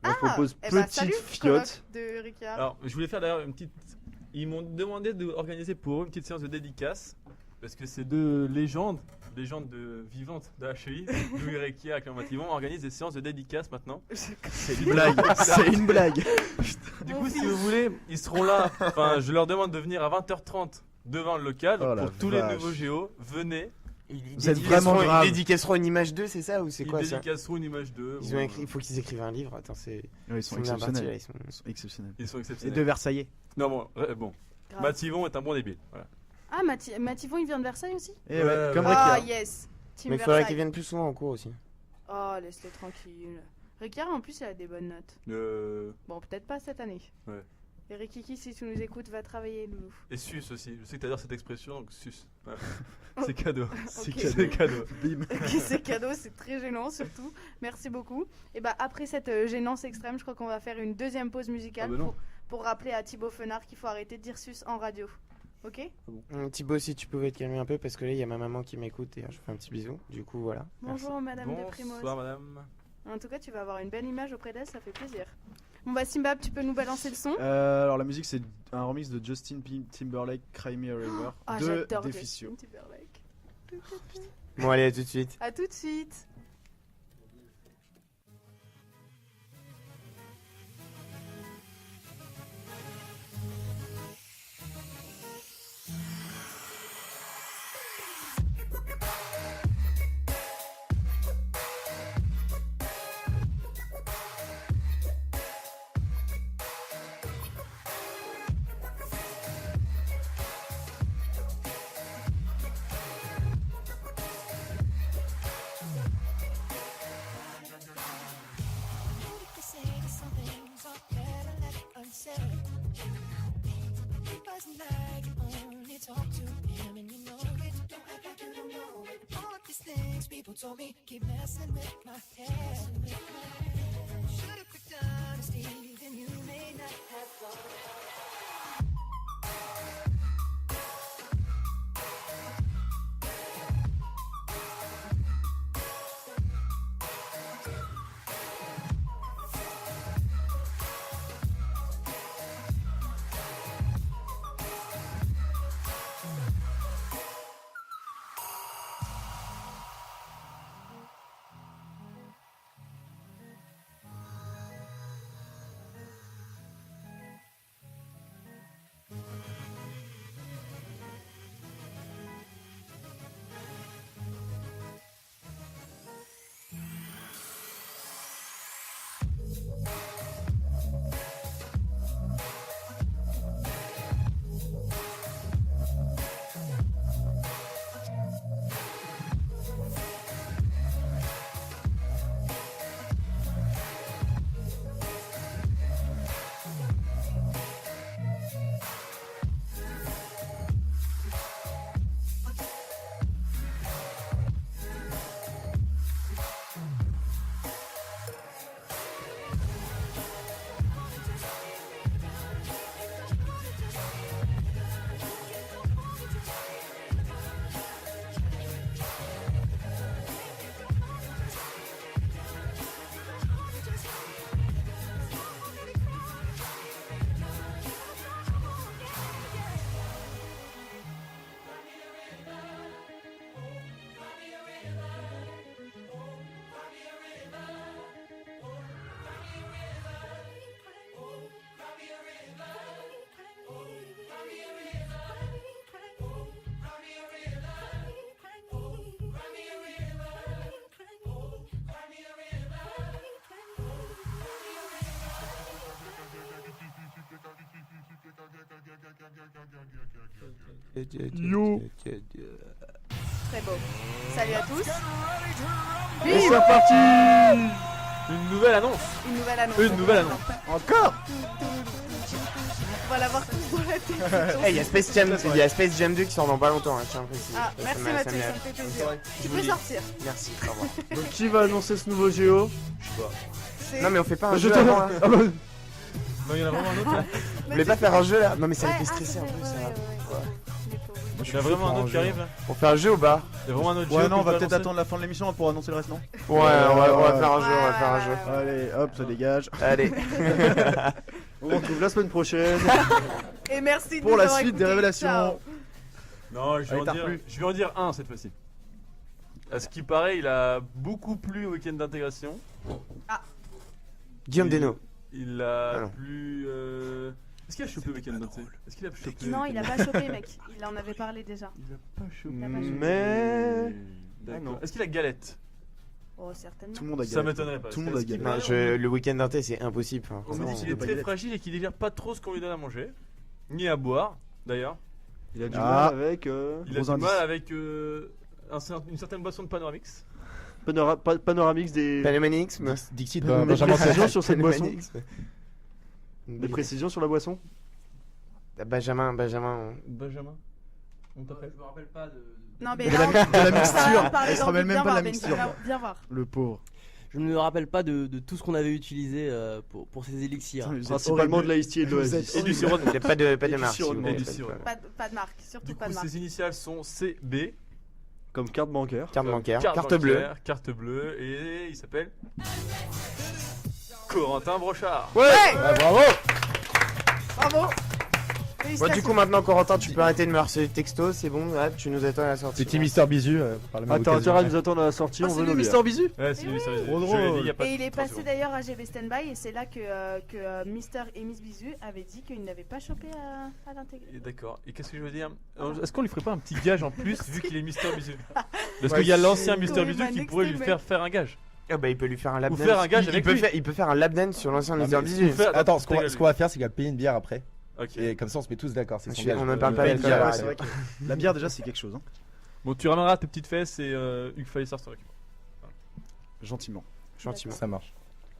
Moi, je propose eh bah, petite salut, fiotte. colloque de Ricciard. Alors, je voulais faire d'ailleurs une petite. Ils m'ont demandé d'organiser pour eux une petite séance de dédicace. Parce que ces deux légendes vivantes de HEI, Louis Requier et Clément Mativon, organisent des séances de dédicace maintenant. C'est une blague. C'est une blague. Du coup, si vous voulez, ils seront là. Enfin, je leur demande de venir à 20h30 devant le local. Donc, Oh la pour tous les vache. nouveaux géos, venez. Ils Vous êtes vraiment grave. Ils dédicaceront une image 2, c'est ça ou c'est Ils quoi ça? dédicaceront une image d'eux. Ils ont écrit, il faut qu'ils écrivent un livre. Attends, c'est. Ouais, ils sont bien partis, là, exceptionnels. ils sont- Ils sont exceptionnels. Ils sont Et exceptionnels. de Versailles. Non, bon. Grave. Mativon est un bon débile. Voilà. Ah, Mativon il vient de Versailles aussi? Et Ouais, ouais, comme Ah Ricciard. yes, Team Mais il faudrait Versailles. qu'ils viennent plus souvent en cours aussi. Oh, laisse-le tranquille. Ricciard en plus il a des bonnes notes. Bon, peut-être pas cette année. Ouais. Et Rikiki, si tu nous écoutes, va travailler, loulou. Et sus aussi. Je sais que t'adores cette expression, donc sus. Ouais. Oh. C'est cadeau. C'est Ok. C'est cadeau. Bim. Ok, c'est cadeau, c'est très gênant surtout. Merci beaucoup. Et bah après cette gênance extrême, je crois qu'on va faire une deuxième pause musicale Ah bah non. pour rappeler à Thibaut Fenard qu'il faut arrêter de dire sus en radio. Ok? Thibaut, si tu pouvais te calmer un peu, parce que là, il y a ma maman qui m'écoute et je fais un petit bisou. Du coup, voilà. Bonjour Madame de Primoz. Bonsoir, madame. En tout cas, tu vas avoir une belle image auprès d'elle, ça fait plaisir. Bon bah Simbab, tu peux nous balancer le son? Alors la musique c'est un remix de Justin Timberlake, Cry Me a River Ah, de j'adore Deficio. Justin Timberlake. Bon, allez, à tout de suite. À tout de suite. People told me keep messing with my head. Should've picked honesty, then you may not have thought. Yo. Très beau. Salut à tous. Et Bim. c'est reparti. Une nouvelle annonce. Une nouvelle annonce. Une nouvelle annonce. Encore. On va l'avoir tous dans la tête. Eh, il y a Space Jam 2 qui sort dans pas longtemps, hein, tiens, précis. Ah, Ça merci m'a- Mathieu, m'a- ça me fait plaisir. Tu Je peux vous dis. sortir. Merci, au revoir. Donc qui va annoncer ce nouveau Géo? C'est- Non, mais on fait pas un Je jeu te avant, là. Ah bah, Non, il y en a vraiment un autre là. Vous voulez pas faire un jeu là? Non, mais ça me Ouais, fait ah, stresser c'est un vrai, peu, ouais, ça. ouais, ouais. Les pauvres. Il y en a vraiment un autre qui arrive là. On fait un jeu ou pas? Il y a vraiment un autre Ouais, jeu non, on que va tu peut-être vas attendre la fin de l'émission pour annoncer le reste, non? Ouais, on va faire un Ouais, jeu, on va ouais, faire un ouais, jeu. ouais. Allez, hop, ça dégage. Allez. on se retrouve la semaine prochaine. Et merci de Pour nous la avoir suite des écoutés. révélations. Ciao. Non, je Allez, vais, t'as en dire, replu. je vais en dire un cette fois-ci. À ce qui paraît, il a beaucoup plu au week-end d'intégration. Guillaume Desno. Il a Ah non. plu. Est-ce qu'il a chopé au week-end d'intégration? Est-ce qu'il a chopé Non, il a pas chopé, mec. Il en avait parlé déjà. Il a pas chopé. Il a pas chopé. Mais D'accord. non. Est-ce qu'il a galette? Oh, certainement. Tout le monde a Ça galéré. m'étonnerait pas. Tout le monde a Parce qu'il galéré. Non, paraît, le week-end d'inté, c'est impossible. Enfin, On me dit vraiment. qu'il est pas très galette. fragile et qu'il délire pas trop ce qu'on lui donne à manger, ni à boire d'ailleurs. Il a du Ah. mal avec Il a Gros du indice. mal avec une certaine boisson de Panoramix. Panoramix des Panoramix, Dixit, Des Benjamin précisions sur cette boisson. Panoramix. Des précisions sur la boisson. Benjamin. Benjamin, on Je t'appelle. me rappelle pas de. Non, mais De là, la on- ça va mixture. parler Elle se dans rappelle le- même viens pas de la voir, mixture. Benji, viens voir. Le pauvre. Je ne me rappelle pas de tout ce qu'on avait utilisé pour ces élixirs. Putain, mais vous êtes Principalement horrible. de l'Ice Tea et de Vous l'Oasis. êtes Et du sirop de Il n'y a pas de Et du marque. sirop de s'il vous plaît. menthe. Et du sirop. Pas de marque, surtout Du pas coup, de marque. ses initiales sont CB. Comme carte bancaire. Carte bancaire. Carte bancaire, bleue. Carte bleue. Et il s'appelle. Corentin Brochard. Bravo. Bravo. Bon, du Félicitations. coup, maintenant, Corentin, tu peux arrêter de me harceler texto, c'est bon, là, tu nous attends à la sortie. Petit Mister Bisu, par la même Attends, occasion. intérêt à nous attendre à la sortie, Ah, on c'est veut lui, nos Mister bières. Bisu. Ouais, c'est lui, ça Trop je drôle. l'ai dit il y a pas Et il est 30 passé secondes. d'ailleurs à GB Standby et c'est là que Mister et Miss Bisu avaient dit qu'ils n'avaient pas chopé à l'intégrer. Et d'accord. Et qu'est-ce que je veux dire? Est-ce qu'on lui ferait pas un petit gage en plus vu qu'il est Mister Bisu? Parce Ouais, qu'il y a l'ancien c'est- Mister Ouais, Bisu bah, qui next pourrait day, lui mec. faire un gage. Ah bah, il peut lui faire un lap Ou dance. faire un gage Il avec peut lui. il peut faire un lap dance sur l'ancien Ah, Mister mais Bisu. faire- Attends, ce ta gueule. qu'on va faire, c'est qu'il va payer une bière après. Ok. Et comme ça, on se met tous d'accord. C'est son Je- gage. on ne parle pas paye une d'alcool bière à la après. C'est vrai que la bière déjà c'est quelque chose, hein. Bon, tu ramèneras tes petites fesses et Hugues Falissard s'en occupe. Gentiment. Gentiment. Ça marche.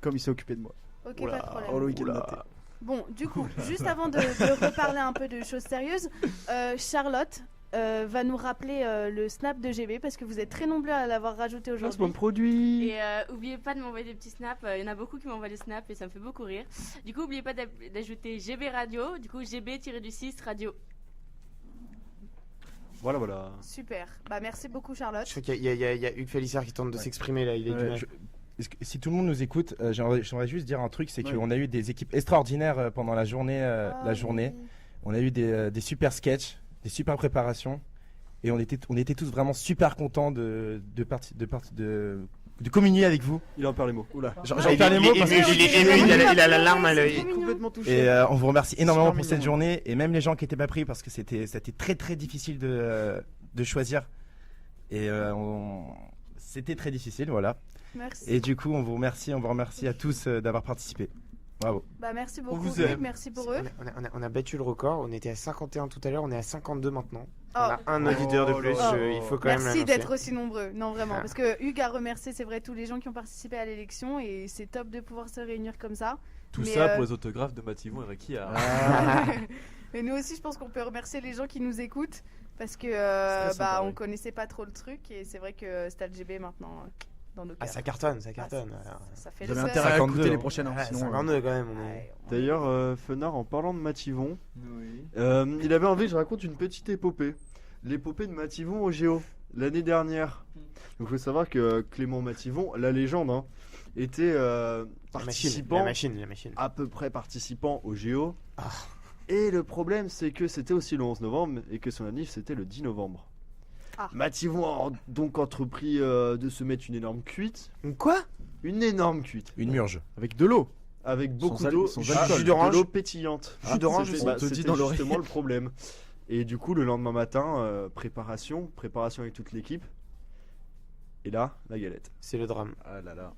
Comme il s'est occupé de moi. Ok, Oula, pas de problème. oh, le week-end Oula. noté. Bon, du coup, juste avant de reparler un peu de choses sérieuses, Charlotte va nous rappeler le snap de GB parce que vous êtes très nombreux à l'avoir rajouté Placement aujourd'hui. de produit. Et oubliez pas de m'envoyer des petits snaps, il y en a beaucoup qui m'envoient des snaps et ça me fait beaucoup rire. Du coup, oubliez pas d'ajouter GB Radio, du coup GB-6 Radio. Voilà. Super. Bah merci beaucoup Charlotte. Je crois qu'il y a Hugues Félissard qui tente de s'exprimer là, il est du mal. Si tout le monde nous écoute, j'aimerais juste dire un truc, c'est Ouais. qu'on a eu des équipes extraordinaires pendant la journée. Ah, oui. On a eu des super sketchs, des super préparations, et on était tous vraiment super contents de communier avec vous. Il en perd les mots. Oula. J'en Il perds les mots parce que est ému, il a la larme à l'œil. Complètement touché. et on vous remercie énormément Super pour cette mignon. journée, et même les gens qui n'étaient pas pris parce que c'était très très difficile de choisir, et c'était très difficile, voilà. Merci. Et du coup, on vous remercie à tous d'avoir participé. Bravo. Bah merci beaucoup. vous Hugues, aime. merci pour eux. On a battu le record, on était à 51 tout à l'heure, on est à 52 maintenant. On Oh. a un auditeur de plus, Oh. il faut quand même Merci l'annoncer. d'être aussi nombreux. Non, vraiment. Ah. Parce que Hugues a remercié, c'est vrai, tous les gens qui ont participé à l'élection et c'est top de pouvoir se réunir comme ça. Tout Mais, ça euh, pour les autographes de Mathivon et Reiki à. Et nous aussi, je pense qu'on peut remercier les gens qui nous écoutent parce que très sympa, on ouais. connaissait pas trop le truc et c'est vrai que Stade GB maintenant dans nos cœurs. Ah, ça cartonne, ça Ah, cartonne. ça fait Vous le avez seul. intérêt à 52, écouter les hein. prochaines, hein, Ouais, sinon. 52 quand même. on est- Ouais, on- D'ailleurs, Fenard, en parlant de Mathivon, Oui. il avait envie que je raconte une petite épopée. L'épopée de Mathivon au Géo, l'année dernière. Donc il faut savoir que Clément Mathivon, la légende, hein, était La participant, machine. à peu près participant au Géo. Ah. Et le problème, c'est que c'était aussi le 11 novembre et que son anniv, c'était le 10 novembre. Ah. Mathivon a donc entrepris de se mettre une énorme cuite. Quoi? Une énorme cuite. Une murge. Avec de l'eau. Avec beaucoup al- d'eau, sans jus alcool. Jus d'orange. de l'eau pétillante. Jus d'orange C'était- aussi. bah, On te dit c'était dans l'oreille. justement le problème. Et du coup, le lendemain matin, préparation avec toute l'équipe. Et là, la galette. C'est le drame. Ah là là.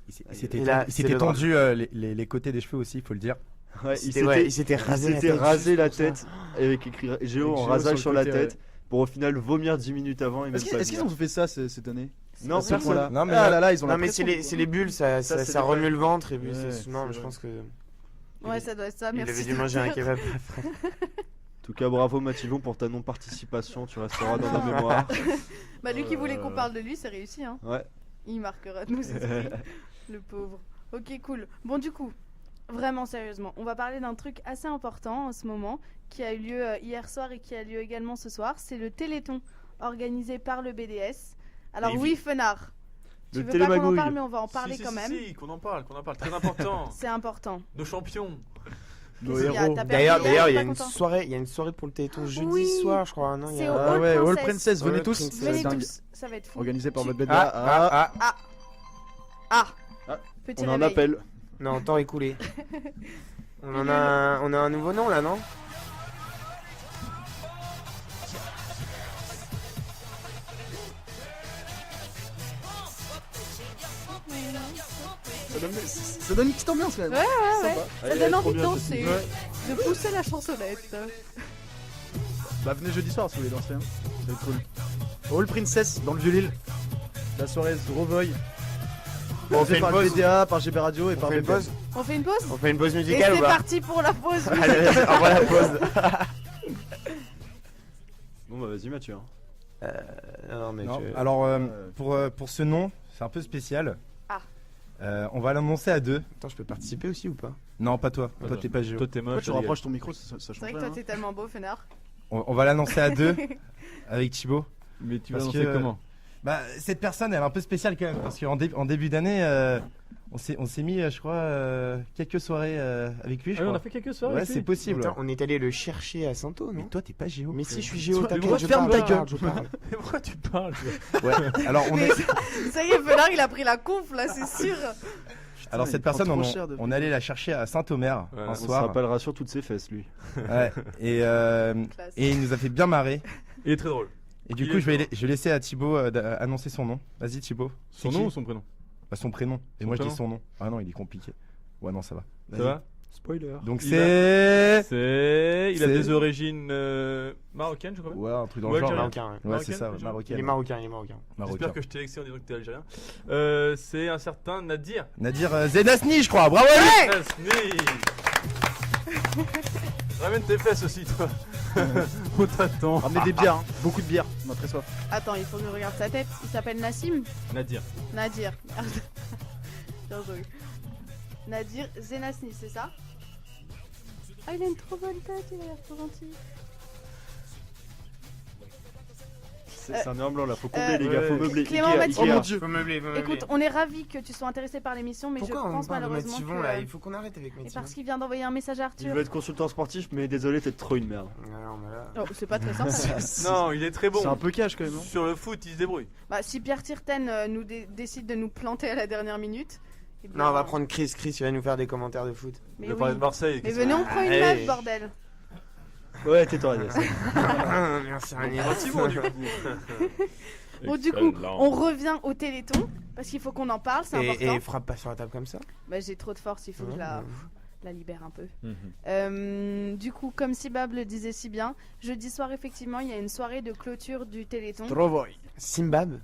Il Et là, s'était c'est le drame. tendu les côtés des cheveux aussi, il faut le dire. Ouais, Il s'était rasé la tête. rasé la juste pour tête avec écrit Géo en Géo rasage sur sur le la côté, tête pour au final vomir 10 minutes avant et même pas Est-ce qu'ils ont fait ça cette année? Non, À ce point-là. Non, mais- Ah là là, ils ont Non, la mais pression. c'est les bulles, ça Ça, c'est remue vrai. le ventre. Et puis Ouais, non, mais c'est je pense que. Ouais, ça doit être ça. Il Merci. avait dû manger un docteur. kebab après. En tout cas, bravo Mathilon pour ta non-participation, tu resteras dans nos mémoires. Bah, lui qui voulait qu'on parle de lui, c'est réussi. Hein. Ouais. Il marquera de nos esprits. Le pauvre. Ok, cool. Bon, du coup, vraiment sérieusement, on va parler d'un truc assez important en ce moment qui a eu lieu hier soir et qui a lieu également ce soir. C'est le Téléthon organisé par le BDS. Alors, Et oui, Fenard. Tu Le veux pas qu'on en Télémagouille. parle, mais on va en parler Si, quand même. Si, qu'on en parle, très important. C'est important. Nos champions. Nos Qu'est-ce qu'il y a héros. T'as perdu hier, D'ailleurs, il y t'es a pas une content soirée, pour le Téléthon jeudi Oui. soir, je crois. Non, il y C'est a- au Ah All ouais, All Princess. Princess, venez All tous. Princess. Ça va Venez être dingue. tous, ça va être fou. Organisé par Tu- votre BDA. Ah Ah. Petit On en réveil. appelle. Non, temps écoulé. On a un nouveau nom là, non? Ça donne une petite ambiance quand même. Ouais, ouais. Ça donne envie de bien, danser, de pousser la chansonnette. Bah venez jeudi soir si vous voulez danser. Hein. Ça va être cool. All Princess dans le Vieux-Lille. La soirée se revoille. Bon, on fait une par pause. le BDA, par GB Radio et On par fait une BPM. pause. On fait une pause On fait une pause Et musicale ou c'est pas? parti pour la pause. Allez, au revoir la pause. Bon bah vas-y Mathieu. Hein. Non, mais Non, je- alors pour ce nom, c'est un peu spécial. Ah. On va l'annoncer à deux. Attends, je peux participer aussi ou pas? Non, pas toi. Pas Toi, toi. t'es pas Géo. Toi, t'es Pourquoi moche. tu rapproches ton micro, ça C'est change vrai que rien. toi t'es tellement beau, Fenard. On va l'annoncer à deux avec Thibaut. Mais tu vas Parce lancer que- comment? Bah, cette personne, elle est un peu spéciale quand même. Parce qu'en en début d'année, on s'est mis, je crois, quelques soirées avec lui. Je Ah oui, on crois. a fait quelques soirées. Ouais, avec lui. c'est possible. Attends, on est allé le chercher à Santo, Mais non? toi, t'es pas Géo. Mais si, je suis Géo, t'inquiète, pourquoi je ferme parle, ta je gueule parle, je parle. Mais pourquoi tu parles? Ouais. Alors, on est. Ça y est, Fenard, il a pris la conf là, c'est sûr. Alors il cette prend personne, trop on, cher de- on allait la chercher à Saint-Omer Ouais, un on On se soir. rappellera sur toutes ses fesses lui. Ouais. Et Classe. il nous a fait bien marrer. Il est très drôle. Et du Il coup, est je vais laisser à Thibaut annoncer son nom. Vas-y, Thibaut. Son C'est nom qui ou son prénom? Bah, son prénom. Et Son moi, je dis prénom son nom. Ah non, il est compliqué. Ouais, non, ça va. Ça Vas-y. va? Spoiler. Donc Il c'est. Il a C'est- des origines marocaines, je crois. Ouais, un truc dans Ouais, le genre. Algérien. Ouais, Marocain, ouais. c'est Marocaine, ça, déjà marocain. Il est marocain, il est marocain. J'espère que je t'ai vexé en disant que t'es algérien. C'est un certain Nadir. Nadir Zenasni, je crois. Bravo à lui. Nasni. Ramène tes fesses aussi, toi. On t'attend. Ramenez des bières, hein. Beaucoup de bières. On a très soif. Attends, il faut que je regarde sa tête. Il s'appelle Nassim Nadir. Nadir. Merde. Bien joué. Nadir Zenasni, c'est ça? Ah, il a une trop bonne tête, il a l'air trop gentil. C'est un noir blanc là, faut combler les gars, ouais. faut meubler. Clément Ikea, Mathieu. Ikea. Oh mon dieu. Faut meubler, faut meubler. Écoute, on est ravis que tu sois intéressé par l'émission, mais Pourquoi je on pense parle de malheureusement Mathivon que... là? Il faut qu'on arrête avec Et Mathivon. parce qu'il vient d'envoyer un message à Il Arthur. veut être consultant sportif, mais désolé, t'es trop une merde. Non, mais là. Oh, c'est pas très sympa. Non, il est très bon. C'est un peu cash quand même, non? Sur le foot, il se débrouille. Bah, si Pierre Tirten nous décide de nous planter à la dernière minute. eh bien, Non, on va prendre Chris. Chris, il va nous faire des commentaires de foot. Mais Il va oui. parler de Marseille. Mais qu'est-ce venez, que- on prend une Allez. meuf, bordel. Ouais, tais-toi, Agnès. Merci, Mathivon, du coup. Bon, du coup, on revient au Téléthon parce qu'il faut qu'on en parle, c'est important. Et frappe pas sur la table comme ça. Bah, j'ai trop de force, il faut que je Ouais. la libère un peu. Mhm. Du coup, comme Sibab le disait si bien, jeudi soir, effectivement, il y a une soirée de clôture du Téléthon. Trovoy. Simbab.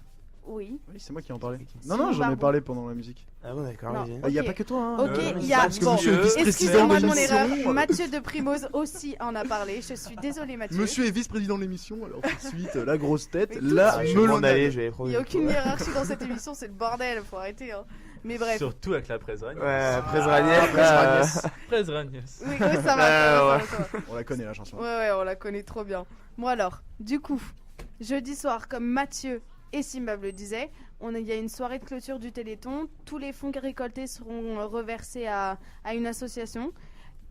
Oui. Oui, c'est moi qui en parlais. Si, Non, non, j'en ai pardon. parlé pendant la musique. Ah bon, d'accord, Non. vas-y. Il y a Ok. pas que toi, hein. Ok, mais il y a. parce que Bon, monsieur est vice-président excusez-moi de de mon l'émission. erreur. Mathieu de Primoz aussi en a parlé. Je suis désolée, Mathieu. Monsieur est vice-président de l'émission, alors tout de suite, la grosse tête, Mais tout de la suite. Je vais m'en melonnade. aller, je vais Il n'y a aucune hiérarchie dans cette émission, c'est le bordel, faut arrêter. Hein. Mais bref. Surtout avec la presse Ragnès. Ouais, après Zraniel, Presse Ragnès. Oui, ouais, ça va, ça va, ça va. On la connaît la chanson. Ouais, ouais, on la connaît trop bien. Bon alors, du coup, jeudi soir, comme Mathieu et Simbab le disaient, il y a une soirée de clôture du Téléthon. Tous les fonds récoltés seront reversés à une association.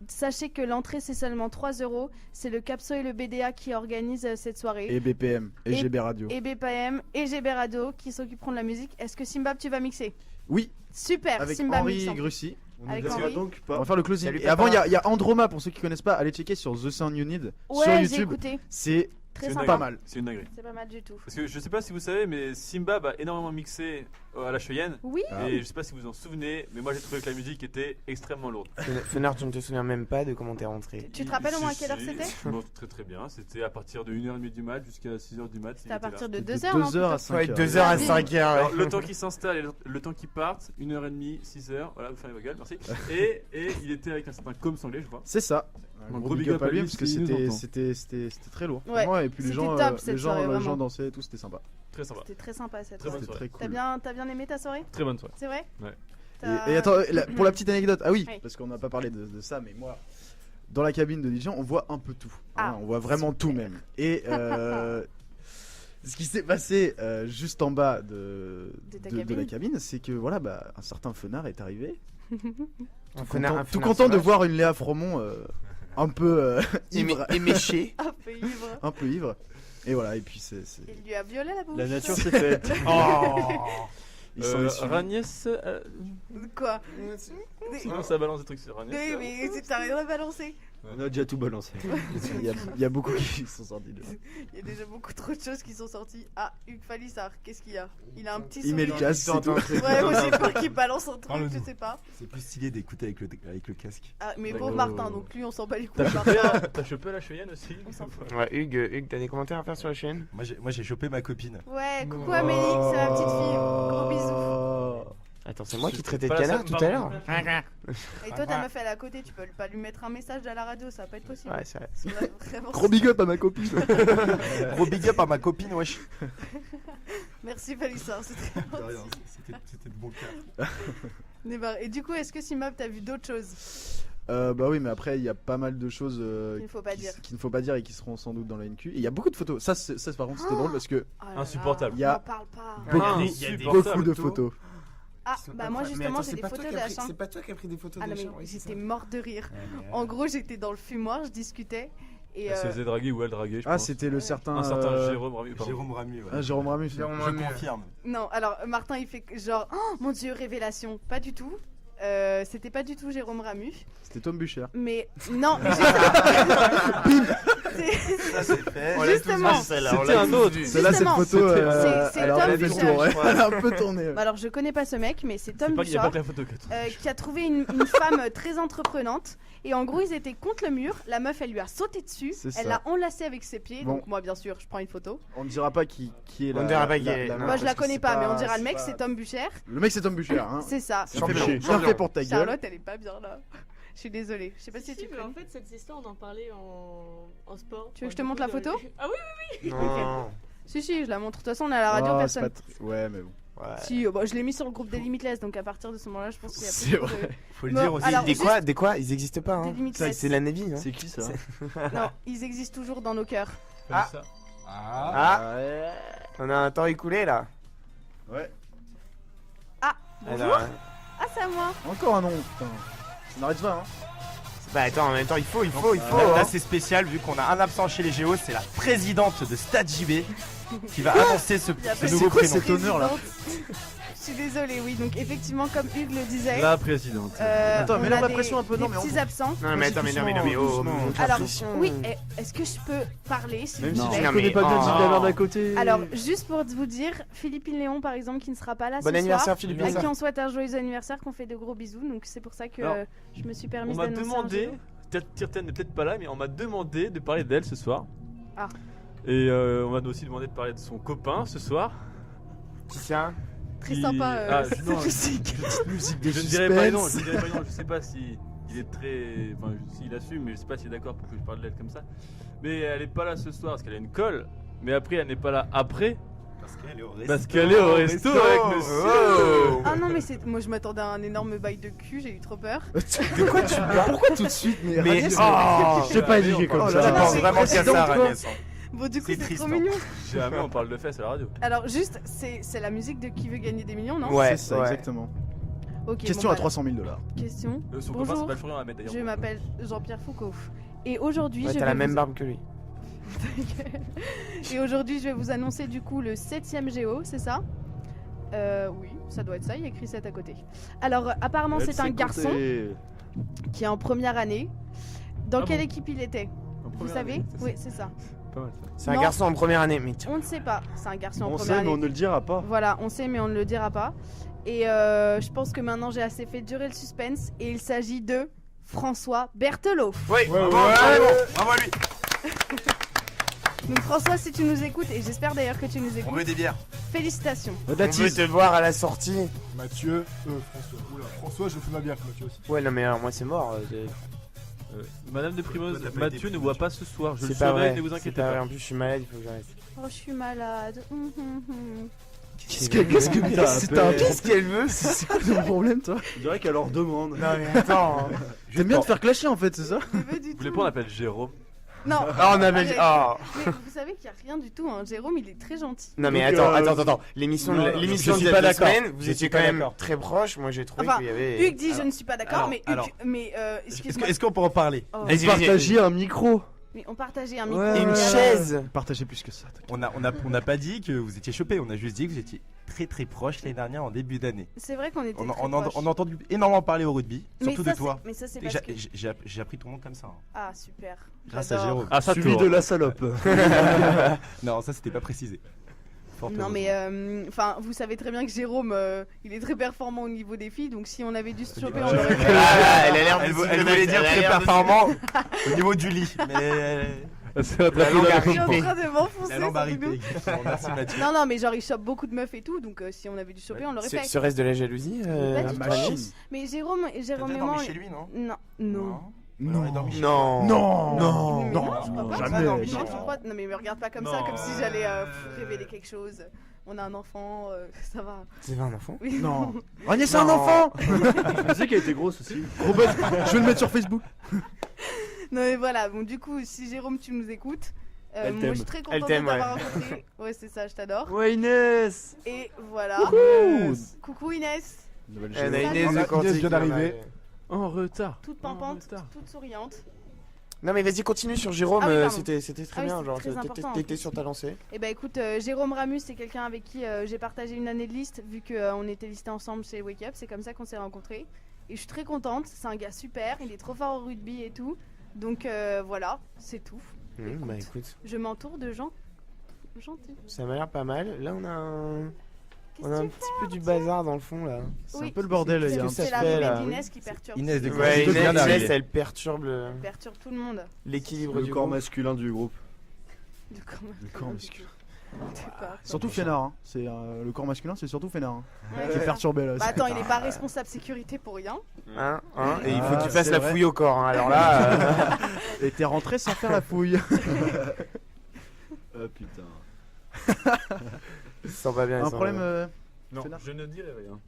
Sachez que l'entrée c'est seulement 3 €. C'est le Capso et le BDA qui organisent cette soirée. Et BPM, et Et- GB Radio. Et BPM et GB Radio qui s'occuperont de la musique. Est-ce que Simbab tu vas mixer? Oui, Super, avec Simbab Henri mixant. Grussy. On Avec ne Henri. verra donc On va pas. faire le closing. Salut, Et avant, papa. il y a Androma, pour ceux qui connaissent pas, allez checker sur The Sound You Need sur Ouais, j'ai YouTube. écouté. C'est Très C'est sympa. pas mal. C'est une dinguerie. C'est pas mal du tout. Parce que je sais pas si vous savez, mais Simbab a énormément mixé à la Cheyenne. Oui. Et je sais pas si vous vous en souvenez, mais moi j'ai trouvé que la musique était extrêmement lourde. Fenard, tu ne te souviens même pas de comment t'es rentré. Tu te rappelles au moins à quelle heure Si, c'était bon, très très bien. C'était à partir de 1h30 du mat jusqu'à 6h du mat. C'était à partir de De 2h, non 2h à plutôt 5h. Ouais, 2h à 5h. Alors, le temps qu'ils s'installent et le temps qu'ils partent, 1h30, 6h, voilà, vous fermez vos gueules, merci. Et il était avec un certain Com Sanglais, je crois. C'est ça. Un gros big up à lui parce que s'il nous entend. c'était très lourd. Ouais, Vraiment, et puis les c'était gens, top, cette soirée, les vraiment. gens dansaient et tout, c'était sympa. Très sympa. C'était très sympa cette Très bonne soirée. C'était très soirée. cool. T'as bien aimé ta soirée? Très bonne soirée. C'est vrai? Ouais. Et attends, pour la petite anecdote, ah oui, Oui. parce qu'on n'a pas parlé de ça, mais moi, dans la cabine de DJ, on voit un peu tout. Hein, Ah, on voit vraiment tout même. Et ce qui s'est passé juste en bas de ta la cabine. cabine, c'est que voilà, bah, un certain Fenard est arrivé. Un Tout content de voir une Léa Fromont un peu ivre. éméché. Un peu ivre. Un peu ivre. Et voilà, et puis c'est. Il lui a violé la bouche. La nature s'est faite. Ils sont issus. Ragnès. Quoi? Sinon, ça balance des trucs sur Ragnès. Oui, mais t'as rien à balancer. On a déjà tout balancé. Il y a beaucoup qui sont sortis de là. Il y a déjà beaucoup trop de choses qui sont sorties. Ah, Hugues Falissard, qu'est-ce qu'il y a? Il a un petit Il met le sourire. casque, c'est tout. Ouais, moi j'ai peur qu'il balance un truc, je sais pas. C'est plus stylé d'écouter avec le casque. Ah, mais D'accord. pauvre Martin, donc lui on s'en bat les couilles. T'as chopé, Martin. t'as chopé la Cheyenne aussi? On s'en fout. Ouais, Hugues, t'as des commentaires à faire sur la chaîne? Moi j'ai chopé ma copine. Ouais, coucou Amélie, c'est ma petite fille. Gros bisous. Attends, c'est moi qui traitais de Pas la canard seule, tout à pardon. l'heure? Et toi, ta meuf elle est à côté, tu peux pas lui mettre un message à la radio, ça va pas être possible. Ouais, c'est vrai. Ça va vraiment- Gros big up à ma copine. Gros big up à ma copine, wesh. Merci Falissard, c'est très gentil. C'était de bon cœur. Et du coup, est-ce que Simab, t'as vu d'autres choses? Bah oui, mais après, il y a pas mal de choses Qu'il ne faut pas dire. qu'il ne faut pas dire et qui seront sans doute dans la NQ. Et il y a beaucoup de photos. Ça, par contre, c'était drôle parce que Oh là là, Insupportable. Il y a n'en parle pas. beaucoup, il y a des beaucoup de photos. Ah, bah moi justement, j'ai des photos de la chambre. C'est pas toi qui as pris des photos Ah de non, la mais chambre, oui, c'est j'étais ça. morte de rire. En gros, j'étais dans le fumoir, je discutais. Et Elle se faisait draguer ou elle draguait, je Ah, pense. c'était le certain. Un certain Jérôme Ramu. pardon. Jérôme Ramu, ouais. Ah, Jérôme Ramus. Jérôme Je Ramu. confirme. non, alors Martin, il fait genre, oh mon dieu, révélation. Pas du tout. C'était pas du tout Jérôme Ramu. C'était Tom Bucher. Mais non, mais Ça c'est fait. Justement. C'était un autre. Celle-là, cette Justement, photo, c'est elle a Tom fait le Bucher, tour. ouais. je crois. Elle a un peu tourné. ouais. Bah alors je connais pas ce mec, mais c'est Tom Il n'y a pas Bouchard que la photo qui a tout. qui a trouvé une femme très entreprenante. Et en gros, ils étaient contre le mur. La meuf, elle lui a sauté dessus. C'est Elle ça. l'a enlacé avec ses pieds. Bon. Donc moi, bien sûr, je prends une photo. On ne dira pas qui est On la. ne dira pas qui la- est- la non. meuf, Moi, je la parce que connais c'est pas, mais on dira le mec, pas- c'est Tom Bucher. Le mec, c'est Tom Bucher. Hein. C'est ça. Bien Champion. fait pour ta gueule. Charlotte, elle est pas bien là. Je suis désolée. Je sais pas si tu mais en connais. fait, cette histoire, on en parlait en sport. Tu veux que je te montre la photo? Ah oui, Non. Si, je la montre. De toute façon, on est à la radio, Ah, c'est personne. pas ouais, mais bon. Si, bah, je l'ai mis sur le groupe des Limitless, donc à partir de ce moment-là, je pense qu'il y a C'est plus vrai. Faut le Bon, dire aussi. alors, Des quoi? Ils existent pas, Des hein. Limitless. C'est la Navy, hein. C'est qui ça Non, ils existent toujours dans nos cœurs. Ah. Ça. Ah, on a un temps écoulé là. Ouais. Bonjour. Alors, Ah, c'est à moi. Encore un nom, putain. Ça n'arrête pas, hein. bah attends, en même temps, il faut. Là, hein. là, c'est spécial vu qu'on a un absent chez les Géos, c'est la présidente de Stade JB qui va annoncer ce Il y a pas nouveau de prénom. cet honneur, là Je suis désolée, oui. Donc, effectivement, comme Hugues le disait. La présidente. Attends, mais on là, a la des- pression un peu, non, des mais on- petits absents. Non, mais attends, mais non, mais oh, doucement. monte la Alors, pression. oui, est-ce que je peux parler, s'il Même vous si plaît tu Non, connais mais- pas bien oh. Gilles Allard d'à côté. Alors, juste pour vous dire, Philippine Léon, par exemple, qui ne sera pas là Bon ce anniversaire, soir, Philippe à Léon. qui on souhaite un joyeux anniversaire, qu'on fait de gros bisous. Donc, c'est pour ça que Alors, je me suis On permis m'a d'annoncer un demandé, joyeux. Tirten n'est peut-être pas là, mais on m'a demandé de parler d'elle ce soir. Ah. Et on m'a aussi demandé de parler de son copain ce soir. Qui ça? Très qui- sympa, Ah, cette non, musique. Musique de Je ne dirais pas non, suspense. je ne dirais pas non, je sais pas si il est très. Enfin, s'il assume, mais je sais pas s'il est d'accord pour que je parle d'elle comme ça. Mais elle est pas là ce soir parce qu'elle a une colle. Mais après, elle n'est pas là après Parce qu'elle est au resto. parce qu'elle est au resto avec monsieur. Ah non, mais moi je m'attendais à un énorme bail de cul, j'ai eu trop peur. De quoi tu parles? Pourquoi tout de suite? Mais Mais Ragnès, oh, Je t'ai pas éduqué comme Oh ça. là je là, pense c'est vraiment qu'à ça, présidente, quoi. Ragnès. Bon, du coup, C'est c'est triste, trop hein. mignon. Jamais on parle de fesses à la radio. Alors, juste, c'est la musique de Qui veut gagner des millions, non? Ouais, c'est ça, ouais. exactement. Ok, Question bon, à 300 000 $. Question. Son copain Bonjour, s'appelle Florian Ahmed d'ailleurs. je m'appelle Jean-Pierre Foucault. Et aujourd'hui, Ouais, je t'as vais la même vous- barbe que lui. Et aujourd'hui, je vais vous annoncer du coup le 7ème Géo, c'est ça? Oui, ça doit être ça, il y a écrit 7 à côté. Alors, apparemment, c'est un garçon qui est en première année. Dans Ah quelle bon équipe il était? En Vous première savez? année, Oui, c'est ça. pas mal ça. C'est un Non. garçon en première année. Mais tiens, On ne sait pas. C'est un garçon en On première sait, mais année. on ne le dira pas. Voilà, on sait, mais on ne le dira pas. Et je pense que maintenant j'ai assez fait durer le suspense. Et il s'agit de François Berthelot. oui, Bravo à lui. Donc François, si tu nous écoutes, et j'espère d'ailleurs que tu nous On écoutes, veut des bières. félicitations. on veut te voir à la sortie. Mathieu, François. Oula, François, je fais ma bière, Mathieu aussi. Ouais, non, mais alors moi c'est mort. Madame de Primoz, T'as pas Mathieu été ne pris, voit Mathieu. pas ce soir. Je le C'est pas saurai, vrai. ne vous C'est inquiétez pas vrai. pas. En plus, je suis malade, il faut que j'arrête. Oh, je suis malade. Qu'est-ce que Qu'est-ce qu'elle veut C'est quoi ton problème, toi On dirait qu'elle leur demande. Non, mais attends. T'aimes bien te faire clasher en fait, c'est ça Je veux du Vous voulez tout. pas on appelle Jérôme? Non. Ah, on avait. Arrête. Ah. Mais vous savez qu'il n'y a rien du tout. Hein. Jérôme, il est très gentil. Non, mais Donc, attends. L'émission non, l'émission je suis de pas la d'accord. semaine, vous Je étiez suis quand pas même d'accord. très proche. Moi, j'ai trouvé Enfin, qu'il y avait. Hugues dit je ne suis pas d'accord, alors, mais alors. excuse-moi. Est-ce qu'on peut en parler? Oh. Vas-y, Partager un micro. Mais on partageait un micro. Ouais, Et une ouais. chaise. Partagez plus que ça. t'inquiète. On n'a pas dit que vous étiez chopé, on a juste dit que vous étiez très proche l'année dernière en début d'année. C'est vrai qu'on était On, très on, proches. on a entendu énormément parler au rugby, Mais surtout ça, de toi. Mais ça, c'est Et parce que... J'ai appris ton nom comme ça. Hein. Ah, super. Grâce à J'adore. Jérôme. Ah, ça Suivi tourne. de la salope. Non, ça c'était pas précisé. Fort Non, mais enfin, vous savez très bien que Jérôme, il est très performant au niveau des filles, donc si on avait dû se choper, on l'aurait fait. Ah, elle a l'air Elle, de- elle voulait dire elle a très l'air de- performant au niveau du lit. Mais C'est un La langue Je arrive. suis en train de m'enfoncer. la lampe a surtout. ripé. Merci Mathieu. Non, non, mais genre, il chope beaucoup de meufs et tout, donc si on avait dû choper, on l'aurait fait. Serait-ce de la jalousie Pas La du tout. machine. Mais Jérôme T'as et déjà moi. dormi chez lui, non? Non, non. On aurait dormi chez lui. Non. Non. Non. Mais Non. je crois pas. Jamais. Non, je crois pas. Non, mais me regarde pas comme ça, Non. comme si j'allais révéler quelque chose. On a un enfant, ça va. C'est pas un enfant. Oui. Non. Agnès, c'est un Non. enfant. Je sais qu'elle était grosse aussi. Gros buzz. Je vais le mettre sur Facebook. Non, mais voilà, bon, du coup, si Jérôme, tu nous écoutes, Elle moi t'aime. je suis très Elle contente de t'aime, t'avoir rencontré. Ouais, c'est ça, je t'adore. Ouais, Inès. Et voilà. Coucou Inès, Elle a Salut. Inès de Inès Corti vient qui d'arriver. En retard. toute En pimpante, retard. toute souriante. Non, mais vas-y, continue sur Jérôme. Ah oui, pardon. C'était très Ah oui, bien. c'est Genre, très important, en t'étais plus. sur ta lancée. Et bah écoute, Jérôme Ramus, c'est quelqu'un avec qui j'ai partagé une année de liste, vu qu'on était listés ensemble chez Wake Up, c'est comme ça qu'on s'est rencontrés. Et je suis très contente, c'est un gars super, il est trop fort au rugby et tout. Donc voilà, c'est tout. Écoute. Bah écoute, Je m'entoure de gens gentils. ça m'a l'air pas mal. Là, on a un Qu'est-ce un que tu petit peu du bazar dans le fond là. C'est Oui. un peu le bordel. Il y a un Qu'est-ce que C'est ça la fait, arrivée là d'Inès qui perturbe. Inès de tout. Corti. Ouais, de bien Inès, arriver. elle perturbe Elle perturbe tout le monde. l'équilibre Le du corps groupe. masculin du groupe. Du corps Le corps masculin. D'accord. Surtout Fénard. Hein. C'est le corps masculin, c'est surtout Fénard. Hein. Ouais. Qui est perturbé là. Bah attends, il est pas responsable sécurité pour rien. Hein, et il faut Ah, qu'il fasse c'est la vrai. fouille au corps. Hein. Alors là, Et t'es rentré sans faire la fouille. Oh putain. il sent pas bien. il Un sent problème. pas bien. Non, Fénard. je ne dirai rien.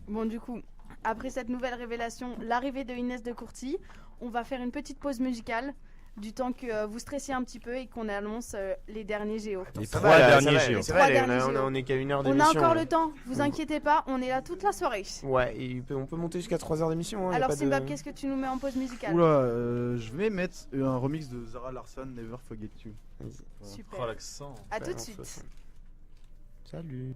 Bon, du coup, après cette nouvelle révélation, l'arrivée de Inès de Courty, on va faire une petite pause musicale du temps que vous stressiez un petit peu et qu'on annonce les derniers géos. Les Ça 3 va, là, derniers ça va, géants. C'est Trois vrai, derniers on géos. est qu'à 1 heure On d'émission. a encore le temps, vous inquiétez pas, on est là toute la soirée. Ouais, et on peut monter jusqu'à 3 heures d'émission. Hein, y a Alors pas de- Simbab, qu'est-ce que tu nous mets en pause musicale? Oula, je vais mettre un remix de Zara Larsson, Never Forget You. Super. Oh l'accent. À tout de Ouais, suite. Salut.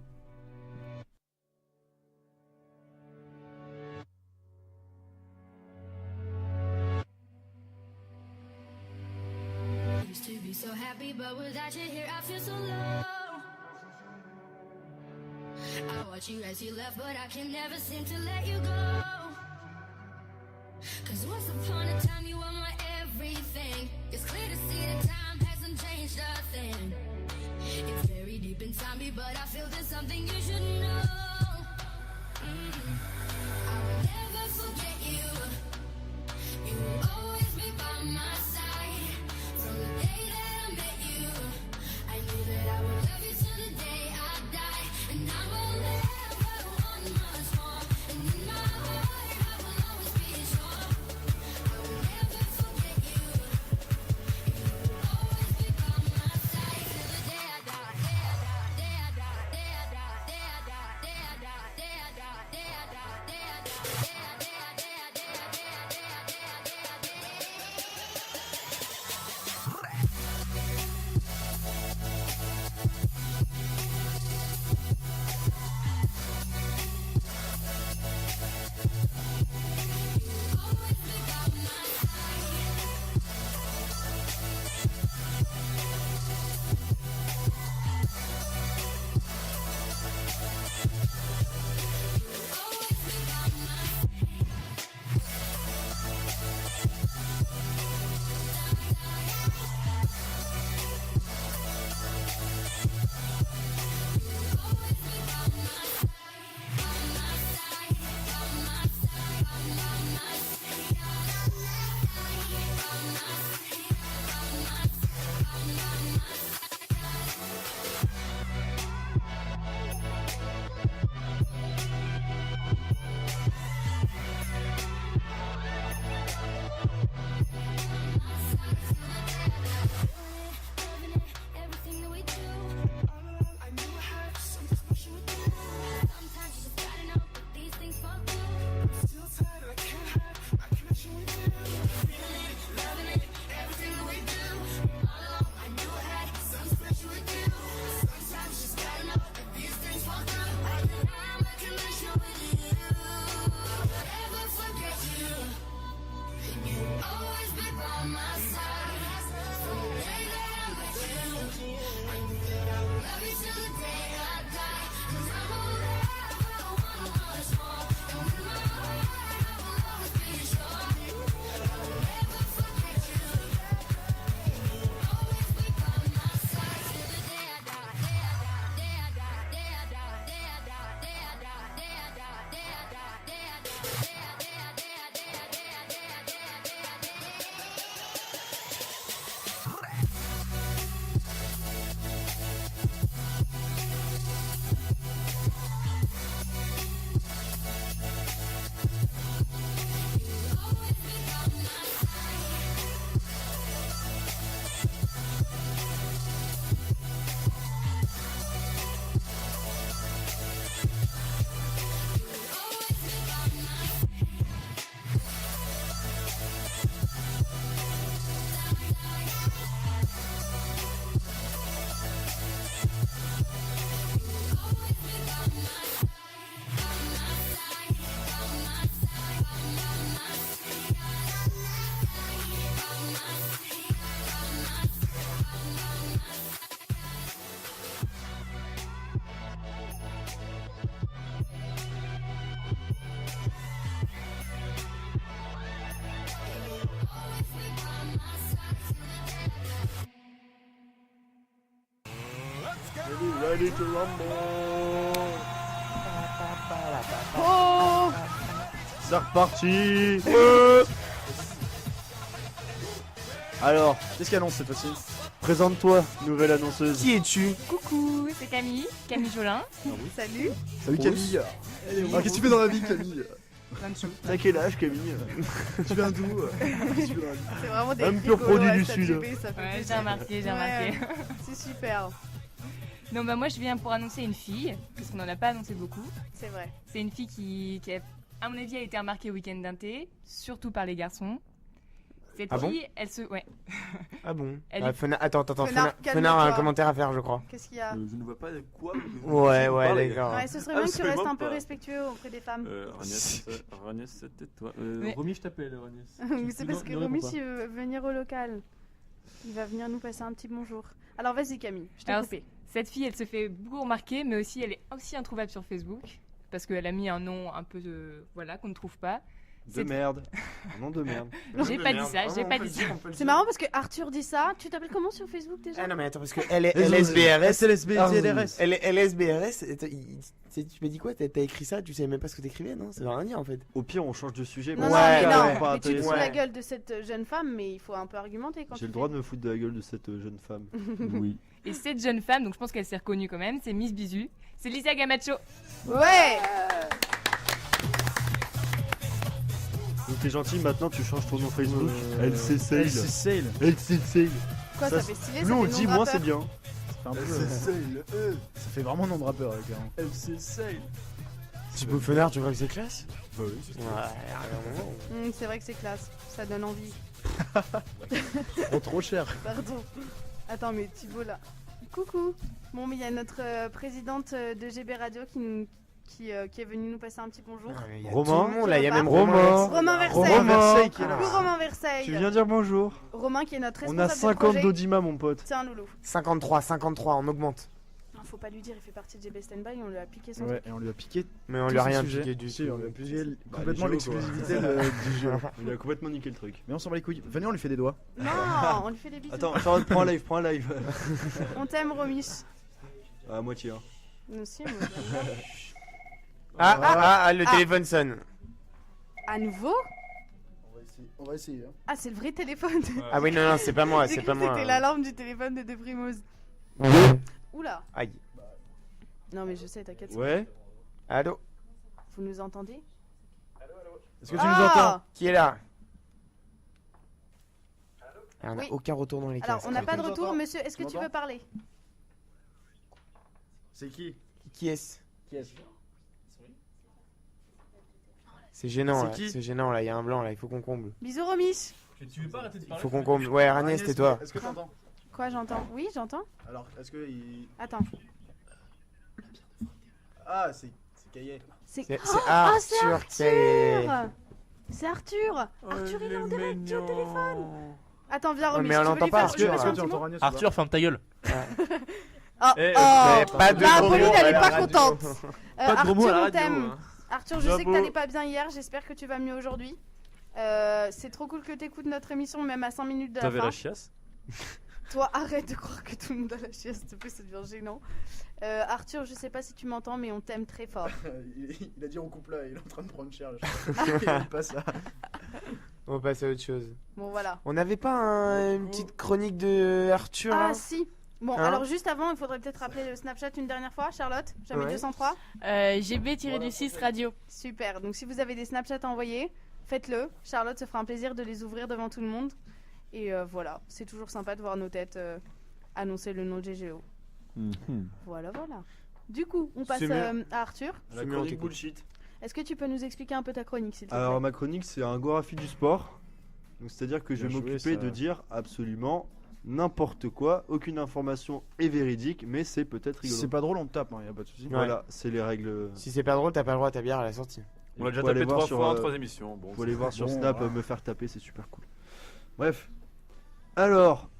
Used to be so happy, but without you here, I feel so low. I watch you as you left, but I can never seem to let you go. Cause once upon a time, you were my everything. It's clear to see that time hasn't changed a thing. It's very deep inside me, but I feel there's something you should know. I will never forget you. You will always be by my side. From the day that I met you, I knew that I would love you till the day I die. And I will never want much more. And in my heart, I will always be strong. I will never Ready to rumble. Oh C'est reparti. Alors, Qu'est-ce qu'il annonce cette fois-ci? présente-toi, nouvelle annonceuse. Qui es-tu? Coucou, c'est Camille Jolin. Salut. Salut Camille. Qu'est-ce que tu fais dans la vie Camille? T'as quel âge, Camille? Tu viens d'où? C'est vraiment des Un rigolos pur produit à du cette Sud. GB, ça fait Ouais, plaisir. j'ai remarqué, j'ai remarqué. Ouais, c'est super, Non, bah moi je viens pour annoncer une fille, parce qu'on n'en a pas annoncé beaucoup. c'est vrai. C'est une fille qui a, à mon avis, a été remarquée au week-end d'un thé, surtout par les garçons. Cette Ah bon fille, elle se. Ouais. Ah bon? Elle Ah, est- Attends, Fenard, Fenard a un calme-toi. commentaire à faire, je crois. Qu'est-ce qu'il y a? Je ne vois pas de quoi. Ouais, vous ouais, parlez. d'accord. Ouais, ce serait bien que tu restes Absolument un peu pas. respectueux auprès des femmes. Ragnès, tais-toi. Mais- Romy, je t'appelle, Ragnès. Mais c'est parce que Romy, s'il veut venir au local, il va venir nous passer un petit bonjour. Alors vas-y Camille, je t'ai Alors, coupé. Cette fille, elle se fait beaucoup remarquer, mais aussi elle est aussi introuvable sur Facebook, parce qu'elle a mis un nom un peu voilà qu'on ne trouve pas. De C'est- merde. Un nom de merde. J'ai pas dit ça, j'ai pas dit ça. C'est marrant parce que Arthur dit ça. Tu t'appelles comment sur Facebook déjà? Ah non, mais attends, parce que LSBRS. SLSBRS. LSBRS, tu m'as dit quoi? T'as écrit ça? Tu savais même pas ce que t'écrivais, non? Ça veut rien dire en fait. Au pire, on change de sujet. Non, mais non, c'est mais non, carrément pas mais tu te fous intéressant. la gueule de cette jeune femme, mais il faut un peu argumenter quand J'ai tu le droit de me foutre de la gueule de cette jeune femme. Oui. Et cette jeune femme, donc je pense qu'elle s'est reconnue quand même, c'est Miss Bisu. C'est Lisa Gamacho. Ouais. Donc t'es gentil, maintenant tu changes ton nom Facebook. LC Sale. LC Sale. LC Sale. Quoi, Ça, ça fait stylé, Plus ça on fait le dit, nom de moins rappeur. c'est bien. Ça fait un peu. Ça fait vraiment nom de rappeur, carrément. FC Sale. Tu peux Fenard, tu crois que c'est classe? Bah oui, c'est Ouais, C'est vrai que c'est classe, ça donne envie. trop cher. Pardon. Attends, mais Thibaut là. Coucou. Bon, mais il y a notre présidente de GB Radio qui est venue nous passer un petit bonjour. Il y a Romain. tout le monde là, il y a même Romain. Romain Verseil. Romain Verseil qui est là. Coucou Romain Verseil. Tu viens dire bonjour. Romain qui est notre On responsable a de 50 projet. d'Audima, mon pote. Tiens, loulou. 53, on augmente. Non, faut pas lui dire, il fait partie de GB Standby, on lui a piqué son Ouais, truc. et on lui a piqué. Mais on tous lui a ses rien sujets. piqué du Si, tout. on lui a piqué Bah, complètement les jeux, quoi. l'exclusivité du jeu. Il a complètement niqué le truc. Mais on s'en bat les couilles. Venez, on lui fait des doigts. Non, on lui fait des bisous. Attends, Charlotte, prends un live. On t'aime, Romis. À moitié, hein. Nous aussi, moi, j'aime bien. Le téléphone sonne. À nouveau? On va essayer. Hein. Ah, c'est le vrai téléphone. Ah oui, non, c'est pas moi, J'ai c'est cru pas que moi. C'était l'alarme du téléphone de Deprimose. Oula. Aïe. Non, mais je sais, t'inquiète. Ouais. Allô? Vous nous entendez? Est-ce que tu nous entends? Qui est là? Ah, on n'a Oui. aucun retour dans les Alors, casques. on n'a pas de Tu retour, m'entends? monsieur. Est-ce que Tu tu veux m'entends parler? C'est qui? Qui est-ce? Qui est-ce? C'est gênant, C'est là. qui C'est gênant, là. Il y a un blanc, là. Il faut qu'on comble. Bisous, Romis. Tu veux pas arrêter de Il parler? faut qu'on comble. Ouais, Agnès, tais-toi. Est-ce que t'entends? Quoi, j'entends? Oui, j'entends. Alors, est-ce que il. Attends. Ah, c'est Caillet. C'est Ah, c'est Arthur qui est. Arthur. C'est Arthur. Arthur, il est en direct au téléphone. Attends, viens, Ouais, Romis. mais on tu veux l'entend lui pas, faire- Arthur, tu veux là. faire un Tu petit entends mot Ragnos ou pas? Arthur, ferme ta gueule. Oh, Eh, oh. Pas de Là, gros Pauline, mots elle à est la pas radio. contente. Pas de gros mots à la Arthur, on radio. t'aime. hein. Arthur, je sais que Bravo. t'allais pas bien hier. J'espère que tu vas mieux aujourd'hui. C'est trop cool que t'écoutes notre émission, même à 5 minutes de la T'avais fin. la chiasse? Toi, arrête de croire que tout le monde a la chiasse, s'il te plaît, ça devient gênant. Arthur, je sais pas si tu m'entends, mais on t'aime très fort. Il a dit on coupe là, il est en train de prendre cher. Il aime pas ça. On va passer à autre chose. Bon, voilà. On n'avait pas une petite chronique de Arthur Ah, là si. Bon, Hein alors juste avant, il faudrait peut-être rappeler le Snapchat une dernière fois, Charlotte. Jamais Ouais. 203. GB-6 radio. Super. Donc, si vous avez des Snapchats à envoyer, faites-le. Charlotte se fera un plaisir de les ouvrir devant tout le monde. Et voilà, c'est toujours sympa de voir nos têtes annoncer le nom de GGO. Voilà, voilà. Du coup, on passe C'est mieux. à Arthur. La Fumé, on chronique t'écoute. bullshit. Est-ce que tu peux nous expliquer un peu ta chronique, s'il te plaît? Alors ma chronique c'est un Gorafi du sport. Donc c'est-à-dire que je vais Bien joué, m'occuper ça. de dire absolument n'importe quoi, aucune information est véridique, mais c'est peut-être Si rigolo. c'est pas drôle, on te tape, y a pas de soucis. Voilà, c'est les règles. Si c'est pas drôle, t'as pas le droit à ta bière à la sortie. On l'a déjà Faut aller tapé voir 3 sur, fois en euh, 3 émissions. Bon, Faut aller voir sur Bon, Snap, voilà. me faire taper, c'est super cool. Bref. Alors,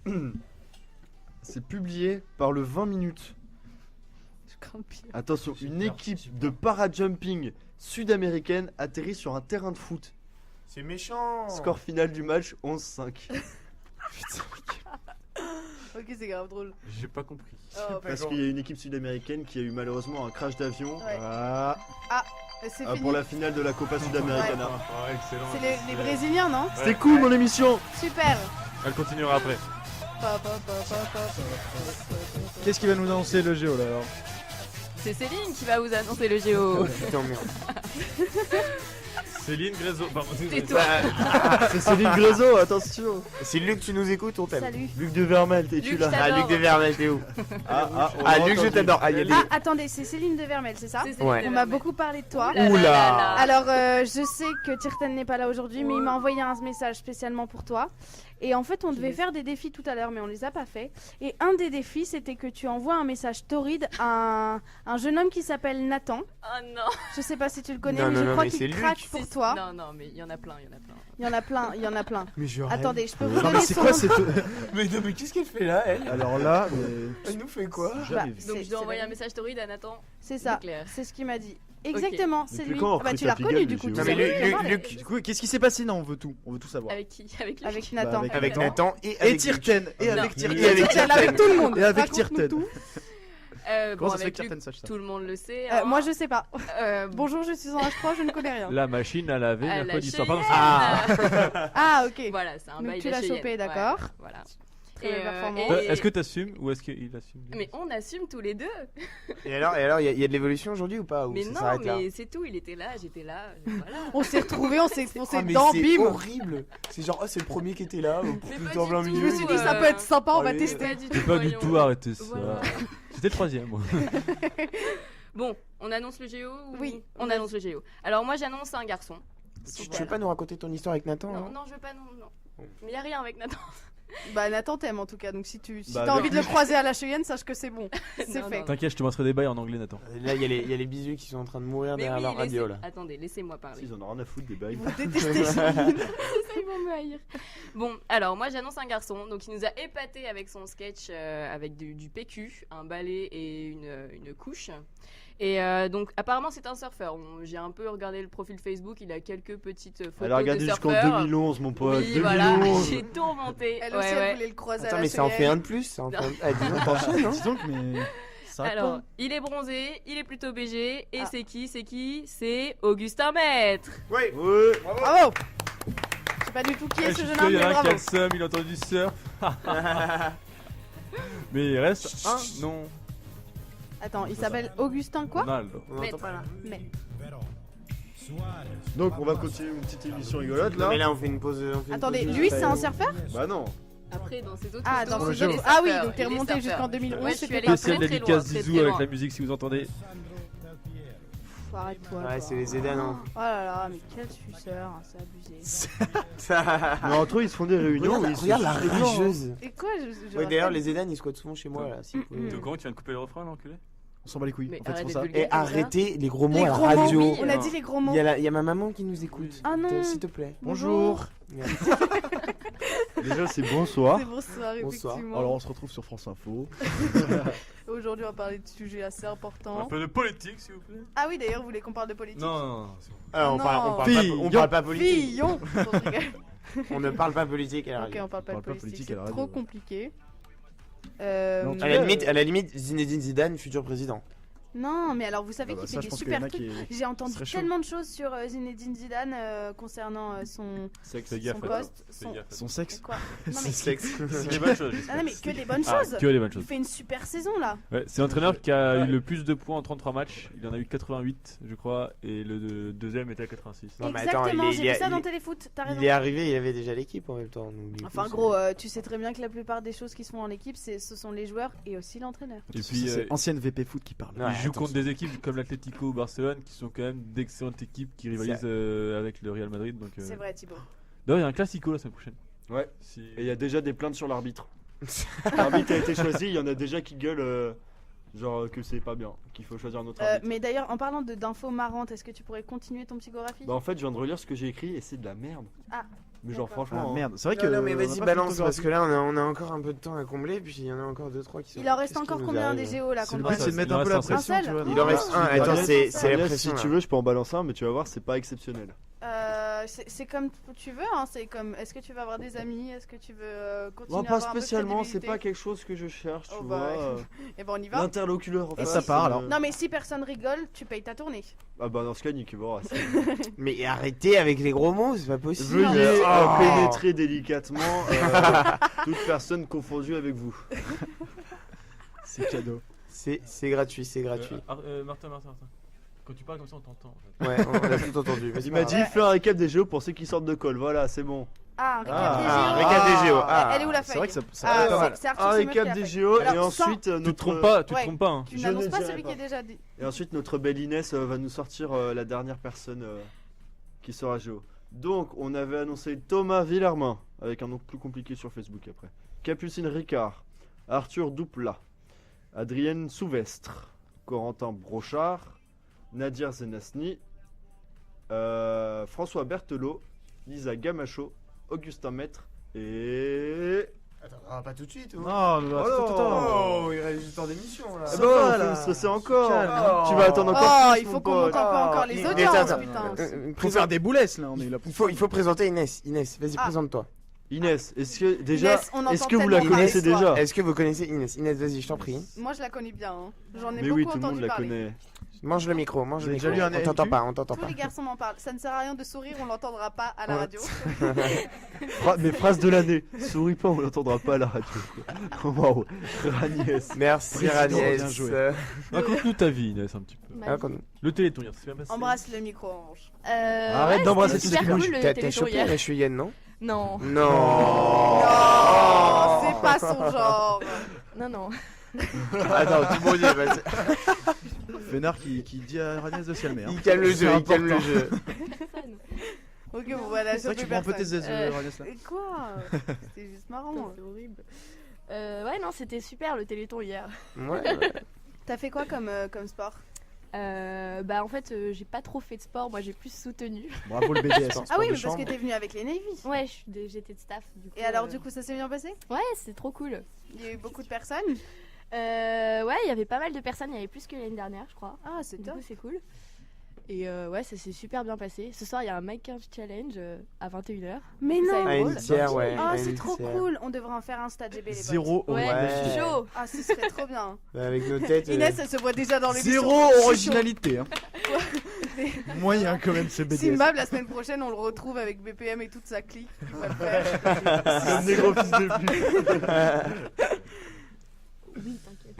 c'est publié par le 20 minutes. Je crains le pire. Attention, une équipe de parajumping sud-américaine atterrit sur un terrain de foot. C'est méchant. Score final du match 11-5. Ok, c'est grave drôle. J'ai pas compris. Oh, Parce qu'il y a une équipe sud-américaine qui a eu malheureusement un crash d'avion. Ouais. Ah. C'est Ah, fini. pour la finale de la Copa Sudamericana. Ouais, excellent. C'est les Brésiliens, non C'était cool mon émission. Super. Elle continuera après. Qu'est-ce qui va nous annoncer le Géo là alors? C'est Céline qui va vous annoncer le géo. Putain, merde. Céline Grézo. Pardon, C'est toi. C'est Céline Grézo, attention. Si Luc, tu nous écoutes, on t'aime. Salut. Luc de Vermel, t'es-tu Luc, là? je Ah, t'adore. Luc de Vermel, t'es où? Ah, Luc, je t'adore. Ah, il y a des. Ah, attendez, c'est Céline de Vermel, c'est ça C'est Céline Ouais. de On m'a Vermel. beaucoup parlé de toi. Ouh là là là là. Alors, je sais que Tirten n'est pas là aujourd'hui, mais il m'a envoyé un message spécialement pour toi. Et en fait, on devait faire des défis tout à l'heure, mais on les a pas fait. Et un des défis, c'était que tu envoies un message torride à un jeune homme qui s'appelle Nathan. Oh non. Je sais pas si tu le connais, Non, mais non, je non, crois mais c'est qu'il Luc. craque pour toi. Non, non, mais il y en a plein, il y en a plein. Il y en a plein, il y en a plein. Mais je Attendez, je peux vous Non mais donner c'est son quoi nom. cette... Mais non, mais qu'est-ce qu'elle fait là, elle? Alors là, mais... Elle nous fait quoi? Jamais vu. Bah, Donc c'est- je dois c'est envoyer la- un message torride à Nathan. C'est ça, Claire. c'est ce qu'il m'a dit. Exactement, c'est Depuis lui. quand on Ah bah recrute tu l'as à reconnu Pigalle, du coup. les tu Non, sais mais bien, Luc, voilà. Luc, Du coup, qu'est-ce qui s'est passé? Non, on veut tout savoir. Avec qui? Avec Luc. Avec Nathan. avec avec Nathan. Nathan et Et avec Luc. Tirten, et Non. avec Tirten. Et avec Tirten, avec tout le monde. Et avec Raconte-nous Tirten. tout. Bon, Comment ça se fait avec que Tirten Luc, sache ça? tout le monde le sait. Moi je sais pas. Euh, Bonjour, je suis en H3, je ne connais rien. La machine à laver, à la mercredi soir. Pardon, Cheyenne. Ah ok. Voilà, c'est un Donc bail tu de l'as Cheyenne. chopé, Ouais, d'accord. Voilà. Très bien performant. Est-ce que t'assumes ou est-ce qu'il assume? Mais on assume tous les deux. Et alors, il y a de l'évolution aujourd'hui ou pas? Ou Mais ça non, s'arrête là? mais c'est tout. Il était là, j'étais là. Voilà. On s'est retrouvés, on s'est Ah, mais dans c'est bim. horrible. C'est genre, oh, c'est le premier qui était là. Mais pas Putain, du plein tout, milieu. Je me suis dit ça peut être sympa, on va Allez. tester. Pas du J'ai pas du voyons. tout arrêté ça. Voilà. C'était le troisième. Moi. Bon, on annonce le géo ou... Oui, on annonce le géo. Alors moi j'annonce un garçon. Tu veux pas nous raconter ton histoire avec Nathan? Non, hein non, je veux pas, non, non. Mais y a rien avec Nathan. Bah Nathan t'aime en tout cas, donc si Bah, t'as envie avec de le croiser à la Cheyenne, sache que c'est bon. C'est Non, fait. non. T'inquiète, je te montrerai des bails en anglais, Nathan. Là, il y a les bisous qui sont en train de mourir Mais derrière oui, leur radio laissez- là. Attendez, laissez-moi parler. Ils en ont rien à foutre des bails. Ils vont détester Céline. Ça, ils vont me haïr. Bon, alors moi j'annonce un garçon, donc il nous a épaté avec son sketch avec du PQ, un balai et une couche. Et donc apparemment c'est un surfeur. J'ai un peu regardé le profil Facebook, il a quelques petites photos Elle a regardé de jusqu'en surfeurs. 2011 mon pote. Oui, 2011. voilà, j'ai tout remonté. Elle Ouais, aussi, ouais. elle voulait le croiser Attends, à la mais ça en fait Cheyenne. un de plus. Ça en fait un... Ah, dis donc, t'enchaînes, hein? Dis donc, mais... Ça va Alors, pas. il est bronzé, il est plutôt BG, et Ah. c'est qui? C'est Augustin Maître. Oui. Ouais. Bravo. Je sais pas du tout qui est Eh, ce je suis jeune sûr, homme, il y mais en a un qui a bravo. le seum, il a entendu du surf. Mais il reste un non. Attends, il s'appelle Augustin quoi? Ronaldo. On n'entend pas là. Mais Donc on va continuer une petite émission rigolote Non, là. mais là, on fait une pause. on fait une attendez, pause lui c'est un surfeur? Bah non. Après, dans ses autres Ah, photos, dans il ses est autres- surfeur, ah oui, donc t'es il est remonté surfeur. jusqu'en 2011, Ouais, je c'était suis allée pas Spécial très, très loin, dédicace très, Zizou très avec loin. la musique si vous entendez. Pff, arrête-toi. Ouais, toi. c'est les Zédan, hein. Oh là là, mais quel suceur, hein, c'est abusé. Mais entre eux ils se font des réunions. Regarde, ils se regarde la sucent tout le temps, hein. rageuse. Et quoi je Ouais, d'ailleurs, répète. les Zédan ils squattent souvent chez moi là. Si vous pouvez. T'es au courant que tu viens de couper le refrain, l'enculé? On s'en bat les couilles. Mais En fait, c'est arrête pour d'être ça. vulgaire Et comme ça. arrêtez les gros mots Les à la gros mots, radio. oui, on a dit les gros mots. Il y a ma maman qui nous écoute. Ah non. S'il te plaît. Bonjour. Déjà c'est bonsoir. C'est bonsoir, Bonsoir. effectivement. Alors on se retrouve sur France Info. Aujourd'hui, on va parler de sujets assez Un importants. peu de politique, s'il vous plaît. Ah oui, d'ailleurs, vous voulez qu'on parle de politique? Non, non, non. c'est bon. Alors, on Non. parle pas, politique. Fillon. Non, je rigole. On ne parle pas politique à la Ok, radio. on parle pas de politique, à la c'est radio. trop compliqué. Non, À la limite, Zinedine Zidane, futur président. Non, mais alors vous savez Ah bah qu'il ça, fait je des pense qu'il y en super a qui- trucs. J'ai entendu serait chaud. tellement de choses sur Zinedine Zidane concernant son Sexe, fais gaffe. poste, Fais son gaffe. Son sexe. quoi. Non mais Sexe. C'est des bonnes choses. ah non mais que des bonnes Ah, choses. que des bonnes Il choses. fait une super saison là. Ouais, c'est l'entraîneur qui a eu le plus de points en 33 matchs. Il en a eu 88, je crois, et le deuxième était à 86. Non, mais attends, Exactement, j'ai il est- vu ça dans il- Téléfoot. T'as raison. Il est arrivé, il avait déjà l'équipe en même temps. donc, du Enfin coup, gros, tu sais très bien que la plupart des choses qui se font en équipe, ce sont les joueurs et aussi l'entraîneur. Et Ça, puis, c'est ancienne VP Foot qui parle. Ouais, il joue attention. contre des équipes comme l'Atlético ou Barcelone qui sont quand même d'excellentes équipes qui rivalisent avec le Real Madrid. Donc, C'est vrai Thibaut. d'ailleurs, il y a un classico la semaine prochaine. Ouais. Si... Et il y a déjà des plaintes sur l'arbitre. L'arbitre a été choisi, il y en a déjà qui gueulent genre que c'est pas bien, qu'il faut choisir un autre arbitre. Mais d'ailleurs, en parlant d'infos marrantes, est-ce que tu pourrais continuer ton psychographie? Bah en fait je viens de relire ce que j'ai écrit et c'est de la merde. Ah. Mais genre D'accord. franchement. Ah hein. merde, c'est vrai Non, que. non, mais on a vas-y, pas balance fait parce que là on a encore un peu de temps à combler. Puis il y en a encore 2-3 qui sont. Il en reste Qu'est-ce qui encore nous combien arrive des géos là C'est qu'on le doit- but, c'est de mettre Il en un peu la reste un pression, seul. tu vois. Il en reste un. Attends, c'est la Agnès, pression. si là. tu veux, je peux en balancer un, mais tu vas voir, c'est pas exceptionnel. c'est comme tu veux, hein. C'est comme, est-ce que tu veux avoir des amis? Est-ce que tu veux continuer Moi, à pas avoir un peu de spécialement, c'est crédibilité? pas quelque chose que je cherche, tu Oh, vois. bah, Et ben on y va. L'interlocuteur, en Et face, si- Non mais si personne rigole, tu payes ta tournée. Ah bah dans ce cas, niquez Boras. Mais arrêtez avec les gros mots, c'est pas possible. Veuillez Oh. pénétrer délicatement toute personne confondue avec vous. C'est cadeau. C'est gratuit, c'est gratuit. Martin. Quand tu parles comme ça, on t'entend. En fait. Ouais, on a tout entendu. mais c'est Il pas m'a grave. dit fais un récap des jeux pour ceux qui sortent de colle. Voilà, c'est bon. Ah, récap Ah, des JO. récap des JO. Ah. Elle est où la feuille? C'est vrai que ça Ah, pas mal. c'est Arthur Un Semeur qui récap l'a des fait. JO et Alors, ensuite Tu te notre trompes pas, Ouais. hein. Tu Je n'annonces ne pas dirai celui pas. qui est déjà dit. et ensuite notre belle Inès va nous sortir la dernière personne qui sera JO. Donc on avait annoncé Thomas Villermain avec un nom plus compliqué sur Facebook après. Capucine Ricard, Arthur Doupla, Adrienne Souvestre, Corentin Brochard, Nadir Zenasni, François Berthelot, Lisa Gamacho, Augustin Maître et... Attends, pas tout de suite. Non, Oh, il reste du temps d'émission là. Ah bah, faut se stresser encore. Tu vas attendre encore Oh, plus, il mon faut qu'on pote. monte un peu encore les Oh, audiences, attends, putain. Faut faire des boulettes là, on est là. Il faut présenter Inès. Inès, vas-y, Ah. présente-toi. Inès, est-ce que déjà, Inès, on est-ce entend que vous la tellement connaissez parler de toi. déjà? Est-ce que vous connaissez Inès? Inès, vas-y, je t'en prie. Moi je la connais bien, hein. J'en ai Mais beaucoup oui, tout le monde entendu la parler. connaît. Mange le micro, mange Vous le avez déjà micro. lu un On t'entend LQ? pas, on t'entend Tous pas. les garçons m'en parlent. Ça ne sert à rien de sourire, on l'entendra pas à la Ouais. radio. Mes phrases de l'année. Souris pas, on l'entendra pas à la radio. Waouh, Ragnès. Merci Président, Ragnès. bien joué. Raconte-nous ta vie, Inès, un petit peu. Raconte-nous. Le téléthon, hier, c'est bien passé. Embrasse le micro en revanche. Arrête d'embrasser tout ce super qui bouge. cool le T'as téléthon chopé hier. la Chuyenne, non? Non, Non. Oh, c'est pas son genre. non. Attends, tout le monde y est passé. Fénard qui dit à Ragnès de se calmer. hein. Il calme le C'est jeu, il calme le important. jeu. Ok, bon voilà, C'est vrai que tu prends un peu tes aises, Ragnès là. Quoi? C'était juste marrant. C'est horrible. Ouais, non, c'était super le téléthon hier. Ouais. T'as fait quoi comme sport? Bah en fait, j'ai pas trop fait de sport, moi j'ai plus soutenu. Bravo le BDS. Ah oui, mais parce que t'es venu avec les Navy. Ouais, j'étais de staff. Du coup, Et alors du coup, ça s'est bien passé? Ouais, c'est trop cool. Il y a eu beaucoup de personnes. Ouais, il y avait pas mal de personnes, il y avait plus que l'année dernière, je crois. Ah, c'est Du top. coup, c'est cool. Et ouais, ça s'est super bien passé. Ce soir, il y a un Minecraft Challenge à 21h. Mais Ça non. va À être une drôle. tiers, ouais. Ah, à c'est une trop tiers. cool. On devrait en faire un stade GB les potes. 0 Ouais, Ouais. je suis chaud. Ah, ce serait trop bien. Avec nos têtes. Inès, elle se voit déjà dans l'émission. 0 Je suis originalité. Hein. Moyen quand même ce chaud. BDS. Simbab, la semaine prochaine, on le retrouve avec BPM et toute sa clique. On va le faire. C'est un négro fils de pute. Oui, t'inquiète.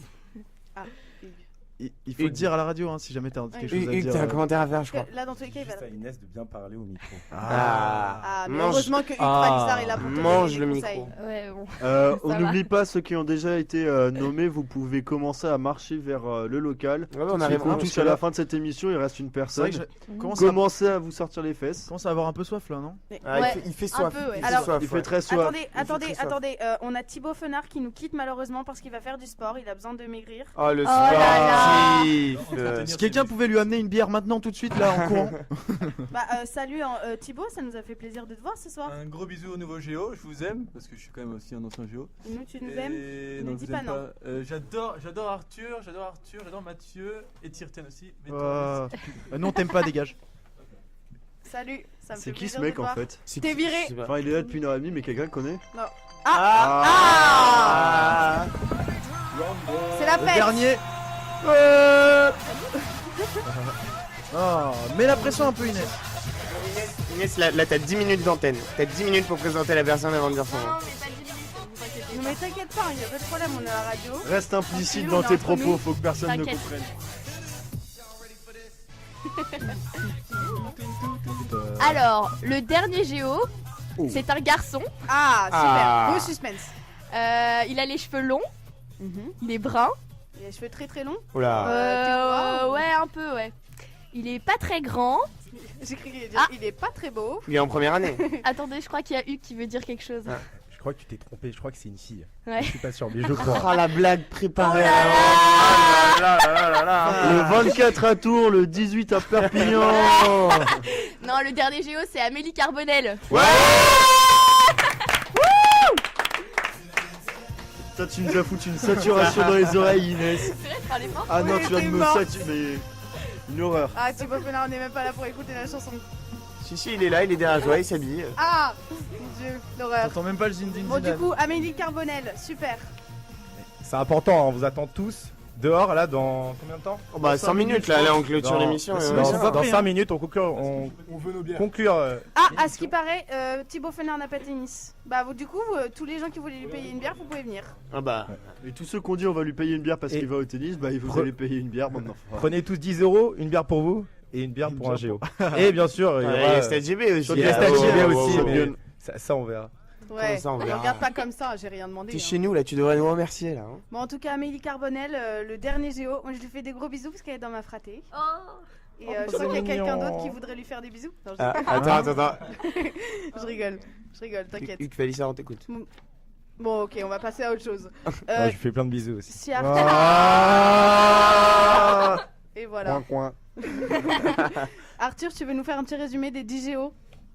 Il faut le dire à la radio hein, si jamais t'as quelque chose à Hugues, dire. t'as un commentaire à faire, je crois. Parce que là, dans tous les cas, il va. Juste à Inès de bien parler au micro. Ah, mais mange- heureusement que Hugues Fradissar est là pour te mange donner le des micro. conseils. Ouais, bon. On Ça n'oublie pas ceux qui ont déjà été nommés, vous pouvez commencer à marcher vers le local. Ouais, on Si arrive on hein, touche à la fin de cette émission, il reste une C'est vrai personne. que je commence à Commencez à vous sortir les fesses. commence à avoir un peu soif là, non? Ah, Ouais, il fait un soif. peu, ouais. Il fait Alors, soif, Il fait ouais. très soif. Attendez, on a Thibaut Fenard qui nous quitte malheureusement parce qu'il va faire du sport, il a besoin de maigrir. Oh, le là sportif. Si quelqu'un pouvait lui amener une bière maintenant tout de suite là en courant. Bah, salut Thibaut, ça nous a fait plaisir de te voir ce soir. Un gros bisou au nouveau Géo, je vous aime parce que je suis quand même aussi un ancien Géo. Nous, tu nous aimes? Et Ne non, dis je vous pas aime non. pas. J'adore Arthur, j'adore Mathieu et Tirten aussi. Mais toi, Non, t'aimes pas, dégage. Salut, ça me fait C'est qui plaisir ce de mec te en voir. fait? T'es viré. Enfin, il est là depuis une heure et demie, mais quelqu'un le connaît? Non. Ah. C'est la Le fête. dernier. Oh, mets la pression un peu Inès. Inès, là t'as 10 minutes d'antenne. T'as 10 minutes pour présenter la personne avant de dire son nom. Non, mais pas 10 minutes, vous inquiétez Non mais t'inquiète pas, il y a pas de problème, on est à la radio. Reste implicite Nous, dans on est tes entre propos, nous. faut que personne ne T'inquiète. comprenne. Alors, le dernier Géo, c'est un garçon. Ah, super, Ah. beau suspense. Il a les cheveux longs, il est brun. Il a les cheveux très très longs. Oula. Ouais, un peu, ouais. Il est pas très grand. J'ai cru qu'il allait dire, il est pas très beau. Il est en première année. Attendez, je crois qu'il y a Hugues qui veut dire quelque chose. Je crois que tu t'es trompé, je crois que c'est une fille. Ouais. Je suis pas sûr, mais je crois. Oh la blague préparée à Le 24 à Tours, le 18 à Perpignan. Non, le dernier Géo, c'est Amélie Carbonel. Toi, tu nous as foutu une saturation dans les oreilles, Inès. Parlez fort. Ah non, Oui, tu viens de t'es me morte. saturer. Mais une horreur. Ah, Thibaut Fenard, on n'est même pas là pour écouter la chanson. Si, il est là, il est derrière toi, il s'habille. Ah mon dieu, l'horreur. T'entends même pas le zindine. Bon, du coup, Amélie Carbonel, super. C'est important, on vous attend tous dehors là dans combien de temps? Oh, bah 5 minutes là, on clôture l'émission. Dans 5 minutes, on conclut. On veut nos bières. Ah, à ce qui paraît, Thibaut Fenner n'a pas de tennis. Bah, du coup, tous les gens qui voulaient lui payer une bière, vous pouvez venir. Ah bah. Et tous ceux qui ont dit on va lui payer une bière parce qu'il va au tennis, bah il vous allez payer une bière maintenant. Prenez tous 10 €, une bière pour vous et une bière pour un Géo. Et bien sûr, il y aura Stade GB aussi. Il y a Stade GB aussi, mais ça on verra. Ouais, ça, on ne verra. regarde pas comme ça, j'ai rien demandé. T'es hein. chez nous là, tu devrais nous remercier là. Hein. Bon, en tout cas, Amélie Carbonel, le dernier Géo, moi je lui fais des gros bisous parce qu'elle est dans ma fratée. Oh. Et je crois qu'il y a quelqu'un d'autre qui voudrait lui faire des bisous. Non, je sais pas. Attends. je rigole, t'inquiète. Hugues Félissa, on t'écoute. Bon, ok, on va passer à autre chose. Je lui fais plein de bisous aussi. Si Et voilà. Coin. Arthur, tu veux nous faire un petit résumé des 10 Géo?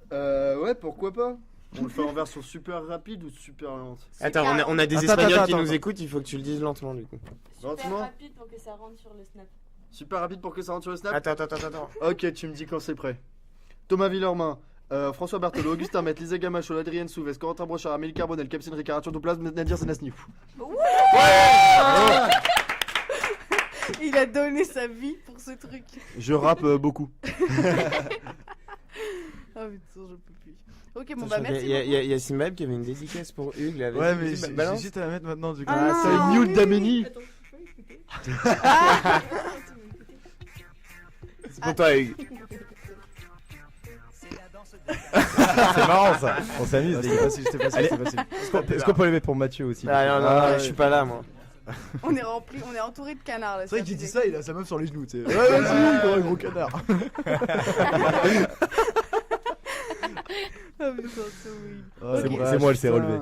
Ouais, pourquoi pas. On le fait en version super rapide ou super lente? Attends, on a des Espagnols qui nous écoutent, il faut que tu le dises lentement du coup. Super rapide pour que ça rentre sur le snap. Super rapide pour que ça rentre sur le snap? Attends. Ok, tu me dis quand c'est prêt. Thomas Villermain, François Berthelot, Augustin Met, Lisa Gamacho, Adrienne Souvès, Corentin Brochard, Amélie Carbonel, Capsine Ricard, Arthur Douplas, Nadir Senasni. Il a donné sa vie pour ce truc. Je rappe beaucoup. Ah putain, je peux plus. Ok, bon bah merci. Il y a Simbab qui avait une dédicace pour Hugues là. Ouais, mais j'ai balance. juste à la mettre maintenant du coup. Ah, c'est une news d'Amélie. C'est pour toi Hugues. C'est marrant ça, on s'amuse. C'était facile. Est-ce qu'on peut les mettre pour Mathieu aussi? Non, je suis pas là moi. On est entouré de canards là. C'est vrai qu'il dit ça, il a sa meuf sur les genoux, tu sais. Ouais, vas-y, gros canard. Oh putain, c'est horrible. C'est moi, elle s'est relevée.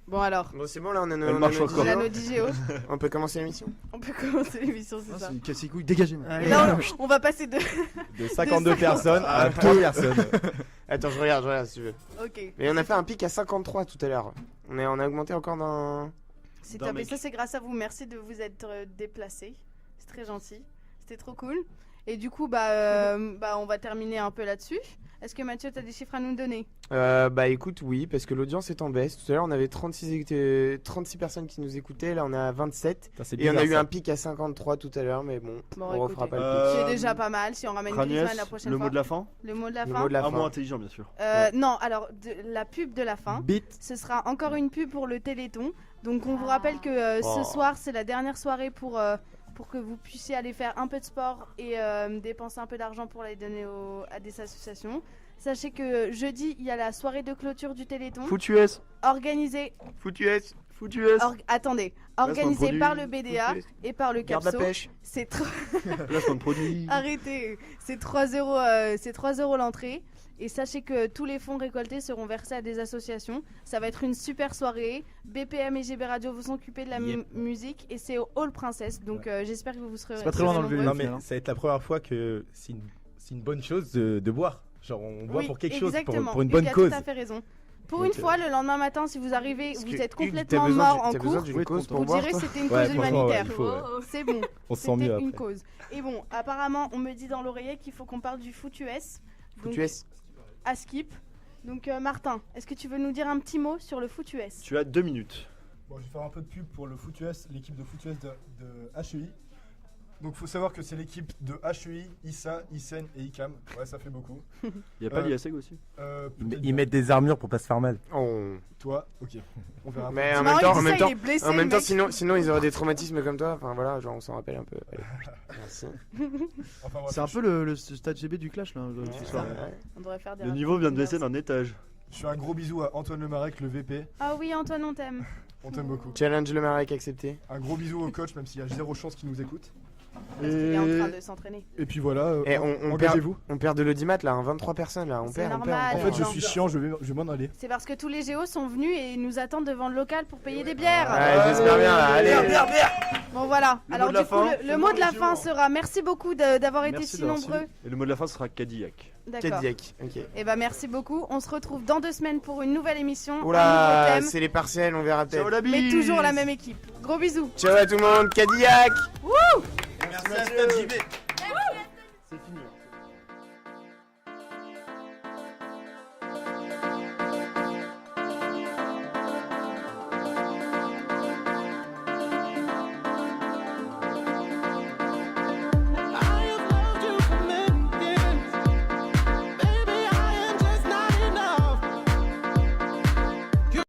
Bon alors. Bon, c'est bon là, on a Elle marche encore. nos 10 Géo. On peut commencer l'émission. On peut commencer l'émission, c'est ça. C'est une casse-couille, dégagez. Là, on va passer de 52 personnes à 3 personnes. Attends, je regarde si tu veux. Ok. Mais on a fait un pic à 53 tout à l'heure. On a augmenté encore d'un. C'est top, et ça c'est grâce à vous. Merci de vous être déplacés. C'est très gentil. C'était trop cool. Et du coup, on va terminer un peu là-dessus. Est-ce que Mathieu, t'as des chiffres à nous donner? Bah écoute, oui, parce que l'audience est en baisse. Tout à l'heure, on avait 36 personnes qui nous écoutaient. Là, on est à 27. Et on a eu un pic à 53 tout à l'heure, mais bon, on refera pas le pic. C'est déjà pas mal. Si on ramène Griezmann la prochaine fois. Le mot de la fin? Le mot de la fin. Un mot intelligent, bien sûr. Non, alors, la pub de la fin. Ce sera encore une pub pour le Téléthon. Donc, on vous rappelle que ce soir, c'est la dernière soirée pour que vous puissiez aller faire un peu de sport et dépenser un peu d'argent pour les donner à des associations. Sachez que jeudi, il y a la soirée de clôture du Téléthon. Foutu-S. Organisée. Foutu-S. Attendez, organisée par le BDA et par le CAPSO. Garde la pêche. C'est trop. Placement de produit. Arrêtez. C'est 3 €. C'est 3 € l'entrée. Et sachez que tous les fonds récoltés seront versés à des associations. Ça va être une super soirée. BPM et GB Radio vous s'occuper de la musique et c'est au Hall Princesse. Donc j'espère que vous serez. C'est pas très loin dans le vue. Non mais ça va être la première fois que c'est une bonne chose de boire. Genre on boit pour quelque chose, pour une bonne cause. Tu as tout à fait raison. Pour une fois, le lendemain matin, si vous arrivez, vous êtes complètement Hugues, mort en t'as cours, besoin d'une cause pour vous boire, direz toi c'était une cause humanitaire. C'est bon. On se sent mieux C'était une après. cause. Et bon, apparemment, on me dit dans l'oreiller qu'il faut qu'on parle du Foutu-S. Foutu-S. À Skip. Donc Martin, est-ce que tu veux nous dire un petit mot sur le Foutu-S? Tu as 2 minutes. Bon, je vais faire un peu de pub pour le Foutu-S, l'équipe de Foutu-S de HEI. Donc faut savoir que c'est l'équipe de HEI, ISA, ISEN et ICAM. Ouais, ça fait beaucoup. Il n'y a pas l'IASEG aussi? Ils mettent des armures pour pas se faire mal. Toi, ok. On verra. Mais en même temps, sinon ils auraient des traumatismes comme toi. Enfin voilà, genre on s'en rappelle un peu. Allez. Merci. C'est un peu le stade GB du Clash là. Ce soir. On devrait faire des Le niveau vient de baisser d'un étage. Je fais un gros bisou à Antoine Lemarec, le VP. Ah oui, Antoine, on t'aime. On t'aime beaucoup. Challenge Lemarec accepté. Un gros bisou au coach, même s'il y a 0 chance qu'il nous écoute. Parce qu'il est en train de s'entraîner. Et puis voilà, Et engagez-vous. on perd de l'audimat là, 23 personnes là, on perd. En fait, je suis chiant, je vais m'en aller. C'est parce que tous les géos sont venus et nous attendent devant le local pour payer des bières. Ouais, j'espère bien là, allez. Bon voilà, alors du coup le mot de la fin sera merci beaucoup d'avoir été si nombreux. Et le mot de la fin sera Cadillac. D'accord. Cadillac, ok. Et bah merci beaucoup, on se retrouve dans 2 semaines pour une nouvelle émission. un nouveau Oula, thème, c'est les partiels, on verra peut-être. mais toujours la même équipe. Gros bisous. Ciao à tout le monde, Cadillac. Wouh. Merci à Stade JB.